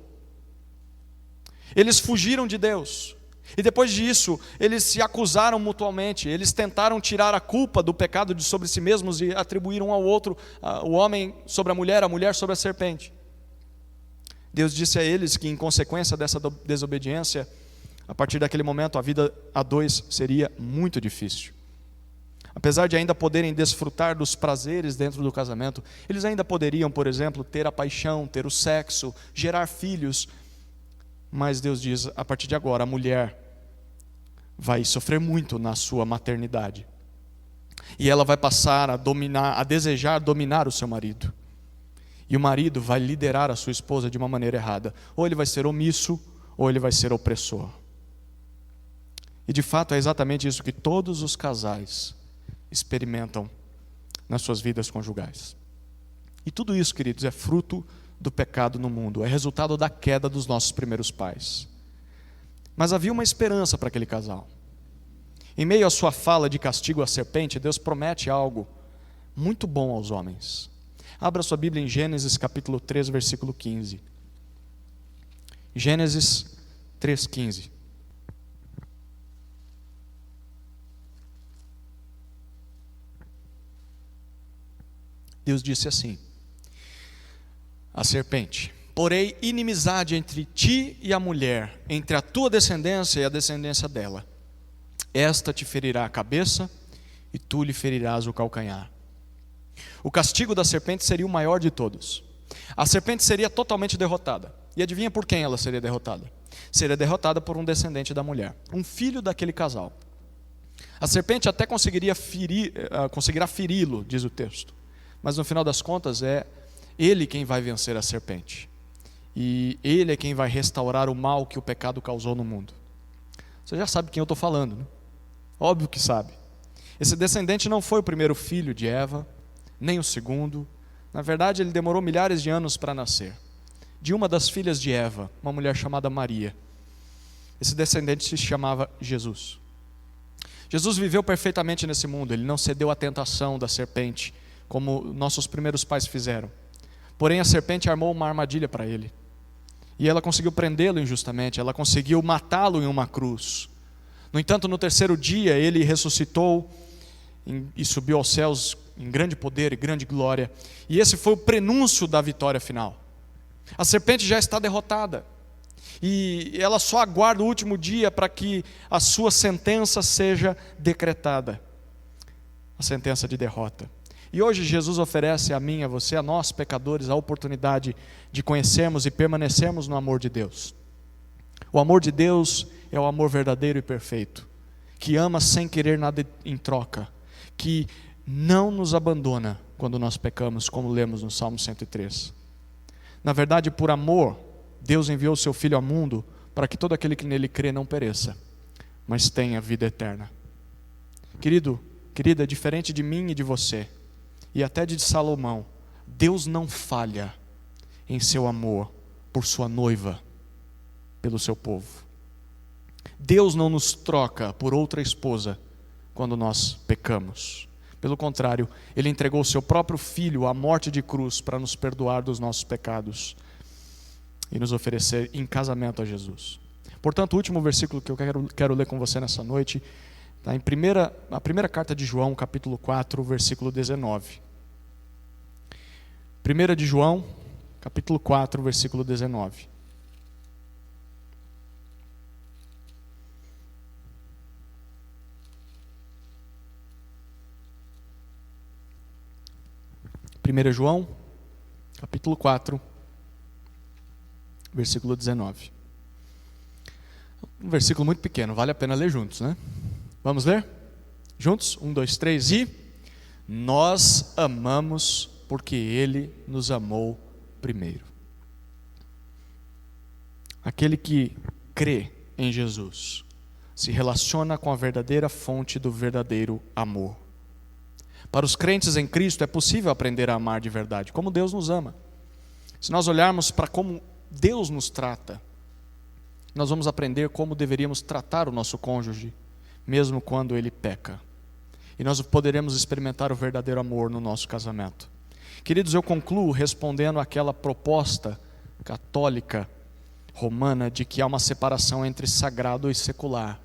Eles fugiram de Deus. E depois disso, eles se acusaram mutuamente. Eles tentaram tirar a culpa do pecado de sobre si mesmos e atribuíram um ao outro, o homem sobre a mulher sobre a serpente. Deus disse a eles que, em consequência dessa desobediência, a partir daquele momento a vida a dois seria muito difícil. Apesar de ainda poderem desfrutar dos prazeres dentro do casamento, eles ainda poderiam, por exemplo, ter a paixão, ter o sexo, gerar filhos. Mas Deus diz: a partir de agora a mulher vai sofrer muito na sua maternidade. E ela vai passar a desejar dominar o seu marido. E o marido vai liderar a sua esposa de uma maneira errada. Ou ele vai ser omisso, ou ele vai ser opressor. E de fato é exatamente isso que todos os casais experimentam nas suas vidas conjugais. E tudo isso, queridos, é fruto do pecado no mundo, é resultado da queda dos nossos primeiros pais. Mas havia uma esperança para aquele casal. Em meio à sua fala de castigo à serpente, Deus promete algo muito bom aos homens. Abra sua Bíblia em Gênesis capítulo 3, versículo 15. Gênesis 3:15. Deus disse assim: a serpente: porém inimizade entre ti e a mulher, entre a tua descendência e a descendência dela. Esta te ferirá a cabeça e tu lhe ferirás o calcanhar. O castigo da serpente seria o maior de todos. A serpente seria totalmente derrotada. E adivinha por quem ela seria derrotada? Seria derrotada por um descendente da mulher, um filho daquele casal. A serpente até conseguirá feri-lo, diz o texto. Mas no final das contas é ele quem vai vencer a serpente. E ele é quem vai restaurar o mal que o pecado causou no mundo. Você já sabe quem eu estou falando, né? Óbvio que sabe. Esse descendente não foi o primeiro filho de Eva, nem o segundo. Na verdade, ele demorou milhares de anos para nascer. De uma das filhas de Eva, uma mulher chamada Maria. Esse descendente se chamava Jesus. Jesus viveu perfeitamente nesse mundo. Ele não cedeu à tentação da serpente, como nossos primeiros pais fizeram. Porém, a serpente armou uma armadilha para ele. E ela conseguiu prendê-lo injustamente, ela conseguiu matá-lo em uma cruz. No entanto, no terceiro dia, ele ressuscitou e subiu aos céus em grande poder e grande glória. E esse foi o prenúncio da vitória final. A serpente já está derrotada. E ela só aguarda o último dia para que a sua sentença seja decretada. A sentença de derrota. E hoje Jesus oferece a mim e a você, a nós pecadores, a oportunidade de conhecermos e permanecermos no amor de Deus. O amor de Deus é o amor verdadeiro e perfeito, que ama sem querer nada em troca, que não nos abandona quando nós pecamos, como lemos no Salmo 103. Na verdade, por amor, Deus enviou o seu Filho ao mundo para que todo aquele que nele crê não pereça, mas tenha vida eterna. Querido, querida, diferente de mim e de você, e até de Salomão, Deus não falha em seu amor por sua noiva, pelo seu povo. Deus não nos troca por outra esposa quando nós pecamos. Pelo contrário, Ele entregou o seu próprio Filho à morte de cruz para nos perdoar dos nossos pecados e nos oferecer em casamento a Jesus. Portanto, o último versículo que eu quero ler com você nessa noite está em a primeira carta de João, capítulo 4, versículo 19. 1 de João, capítulo 4, versículo 19. Primeira João, capítulo 4, versículo 19. Um versículo muito pequeno, vale a pena ler juntos, né? Vamos ler? Juntos? 1, 2, 3 e... Nós amamos porque Ele nos amou primeiro. Aquele que crê em Jesus se relaciona com a verdadeira fonte do verdadeiro amor. Para os crentes em Cristo é possível aprender a amar de verdade, como Deus nos ama. Se nós olharmos para como Deus nos trata, nós vamos aprender como deveríamos tratar o nosso cônjuge, mesmo quando ele peca. E nós poderemos experimentar o verdadeiro amor no nosso casamento. Queridos, eu concluo respondendo àquela proposta católica romana de que há uma separação entre sagrado e secular.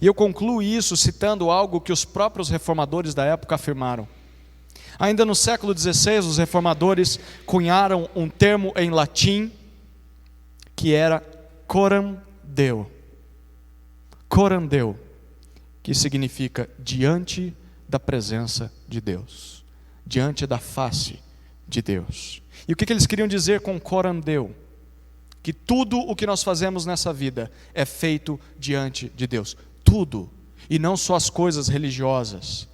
E eu concluo isso citando algo que os próprios reformadores da época afirmaram. Ainda no século XVI, os reformadores cunharam um termo em latim que era coram Deo. Coram Deo, que significa diante da presença de Deus, diante da face de Deus. E o que eles queriam dizer com coram Deo? Que tudo o que nós fazemos nessa vida é feito diante de Deus. Tudo, e não só as coisas religiosas.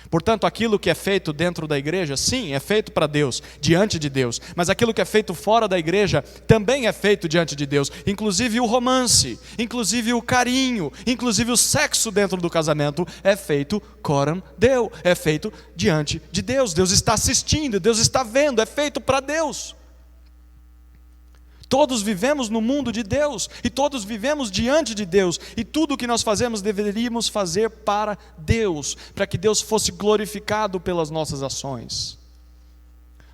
Portanto, aquilo que é feito dentro da igreja, sim, é feito para Deus, diante de Deus. Mas aquilo que é feito fora da igreja, também é feito diante de Deus. Inclusive o romance, inclusive o carinho, inclusive o sexo dentro do casamento, é feito coram Deo, é feito diante de Deus. Deus está assistindo, Deus está vendo, é feito para Deus. Todos vivemos no mundo de Deus, e todos vivemos diante de Deus, e tudo o que nós fazemos deveríamos fazer para Deus, para que Deus fosse glorificado pelas nossas ações.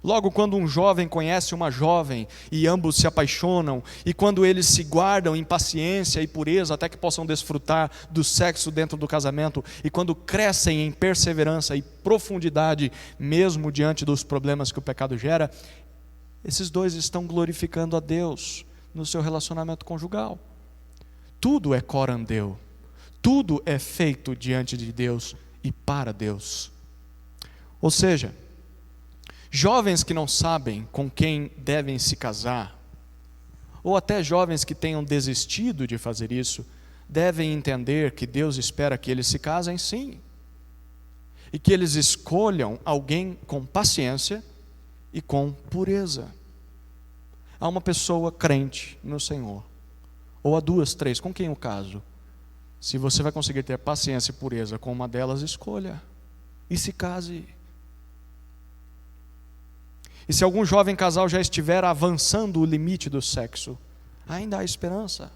Logo, quando um jovem conhece uma jovem, e ambos se apaixonam, e quando eles se guardam em paciência e pureza, até que possam desfrutar do sexo dentro do casamento, e quando crescem em perseverança e profundidade, mesmo diante dos problemas que o pecado gera, esses dois estão glorificando a Deus no seu relacionamento conjugal. Tudo é coram Deo. Tudo é feito diante de Deus e para Deus. Ou seja, jovens que não sabem com quem devem se casar, ou até jovens que tenham desistido de fazer isso, devem entender que Deus espera que eles se casem sim. E que eles escolham alguém com paciência e com pureza. Há uma pessoa crente no Senhor, ou há 2, 3, com quem eu caso? Se você vai conseguir ter paciência e pureza com uma delas, escolha e se case. E se algum jovem casal já estiver avançando o limite do sexo, ainda há esperança.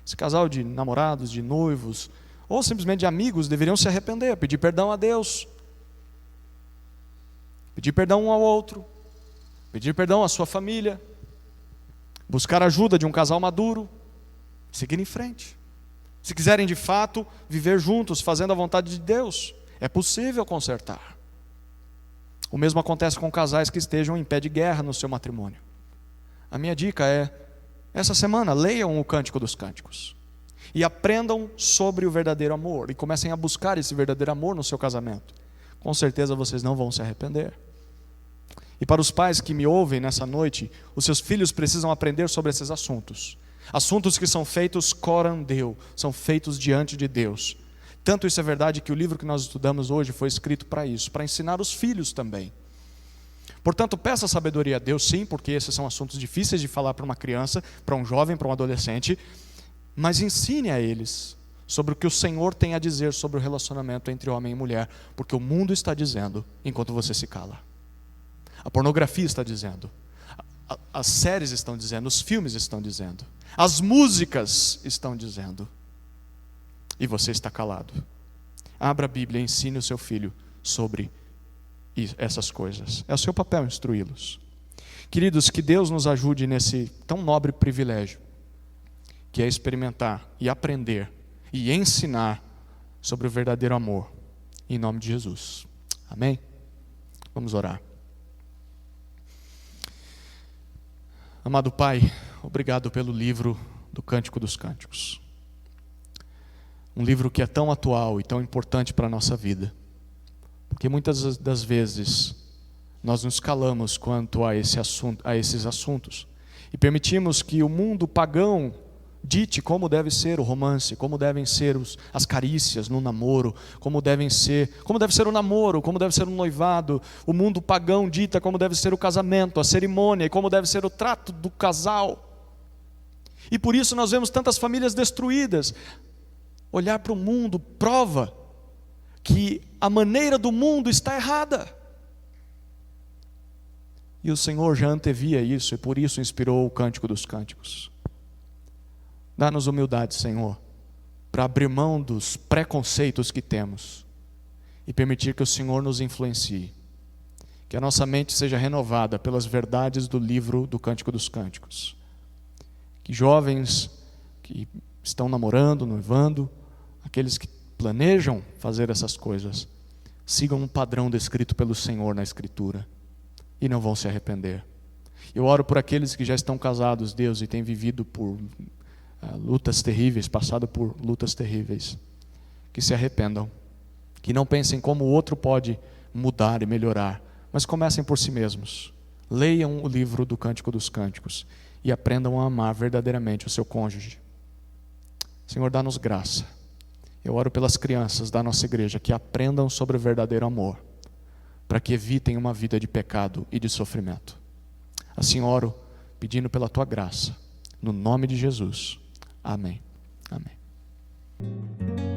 Esse casal de namorados, de noivos, ou simplesmente de amigos, deveriam se arrepender, pedir perdão a Deus, pedir perdão um ao outro, pedir perdão à sua família, buscar ajuda de um casal maduro, seguir em frente. Se quiserem de fato viver juntos, fazendo a vontade de Deus, é possível consertar. O mesmo acontece com casais que estejam em pé de guerra no seu matrimônio. A minha dica é, essa semana, leiam o Cântico dos Cânticos e aprendam sobre o verdadeiro amor, e comecem a buscar esse verdadeiro amor no seu casamento. Com certeza vocês não vão se arrepender. E para os pais que me ouvem nessa noite, os seus filhos precisam aprender sobre esses assuntos. Assuntos que são feitos coram Deo, são feitos diante de Deus. Tanto isso é verdade que o livro que nós estudamos hoje foi escrito para isso, para ensinar os filhos também. Portanto, peça sabedoria a Deus, sim, porque esses são assuntos difíceis de falar para uma criança, para um jovem, para um adolescente, mas ensine a eles sobre o que o Senhor tem a dizer sobre o relacionamento entre homem e mulher, porque o mundo está dizendo enquanto você se cala. A pornografia está dizendo, as séries estão dizendo, os filmes estão dizendo, as músicas estão dizendo, e você está calado. Abra a Bíblia e ensine o seu filho sobre essas coisas. É o seu papel instruí-los. Queridos, que Deus nos ajude nesse tão nobre privilégio, que é experimentar e aprender e ensinar sobre o verdadeiro amor, em nome de Jesus. Amém? Vamos orar. Amado Pai, obrigado pelo livro do Cântico dos Cânticos. Um livro que é tão atual e tão importante para a nossa vida. Porque muitas das vezes nós nos calamos quanto a esses assuntos e permitimos que o mundo pagão dite como deve ser o romance, como devem ser as carícias no namoro, como deve ser o namoro, como deve ser o noivado. O mundo pagão dita como deve ser o casamento, a cerimônia e como deve ser o trato do casal. E por isso nós vemos tantas famílias destruídas. Olhar para o mundo prova que a maneira do mundo está errada. E o Senhor já antevia isso e por isso inspirou o Cântico dos Cânticos. Dá-nos humildade, Senhor, para abrir mão dos preconceitos que temos e permitir que o Senhor nos influencie. Que a nossa mente seja renovada pelas verdades do livro do Cântico dos Cânticos. Que jovens que estão namorando, noivando, aqueles que planejam fazer essas coisas, sigam um padrão descrito pelo Senhor na Escritura e não vão se arrepender. Eu oro por aqueles que já estão casados, Deus, e têm vivido por lutas terríveis, passado por lutas terríveis, que se arrependam, que não pensem como o outro pode mudar e melhorar, mas comecem por si mesmos. Leiam o livro do Cântico dos Cânticos e aprendam a amar verdadeiramente o seu cônjuge. Senhor, dá-nos graça. Eu oro pelas crianças da nossa igreja que aprendam sobre o verdadeiro amor, para que evitem uma vida de pecado e de sofrimento. Assim oro, pedindo pela tua graça, no nome de Jesus. Amém. Amém.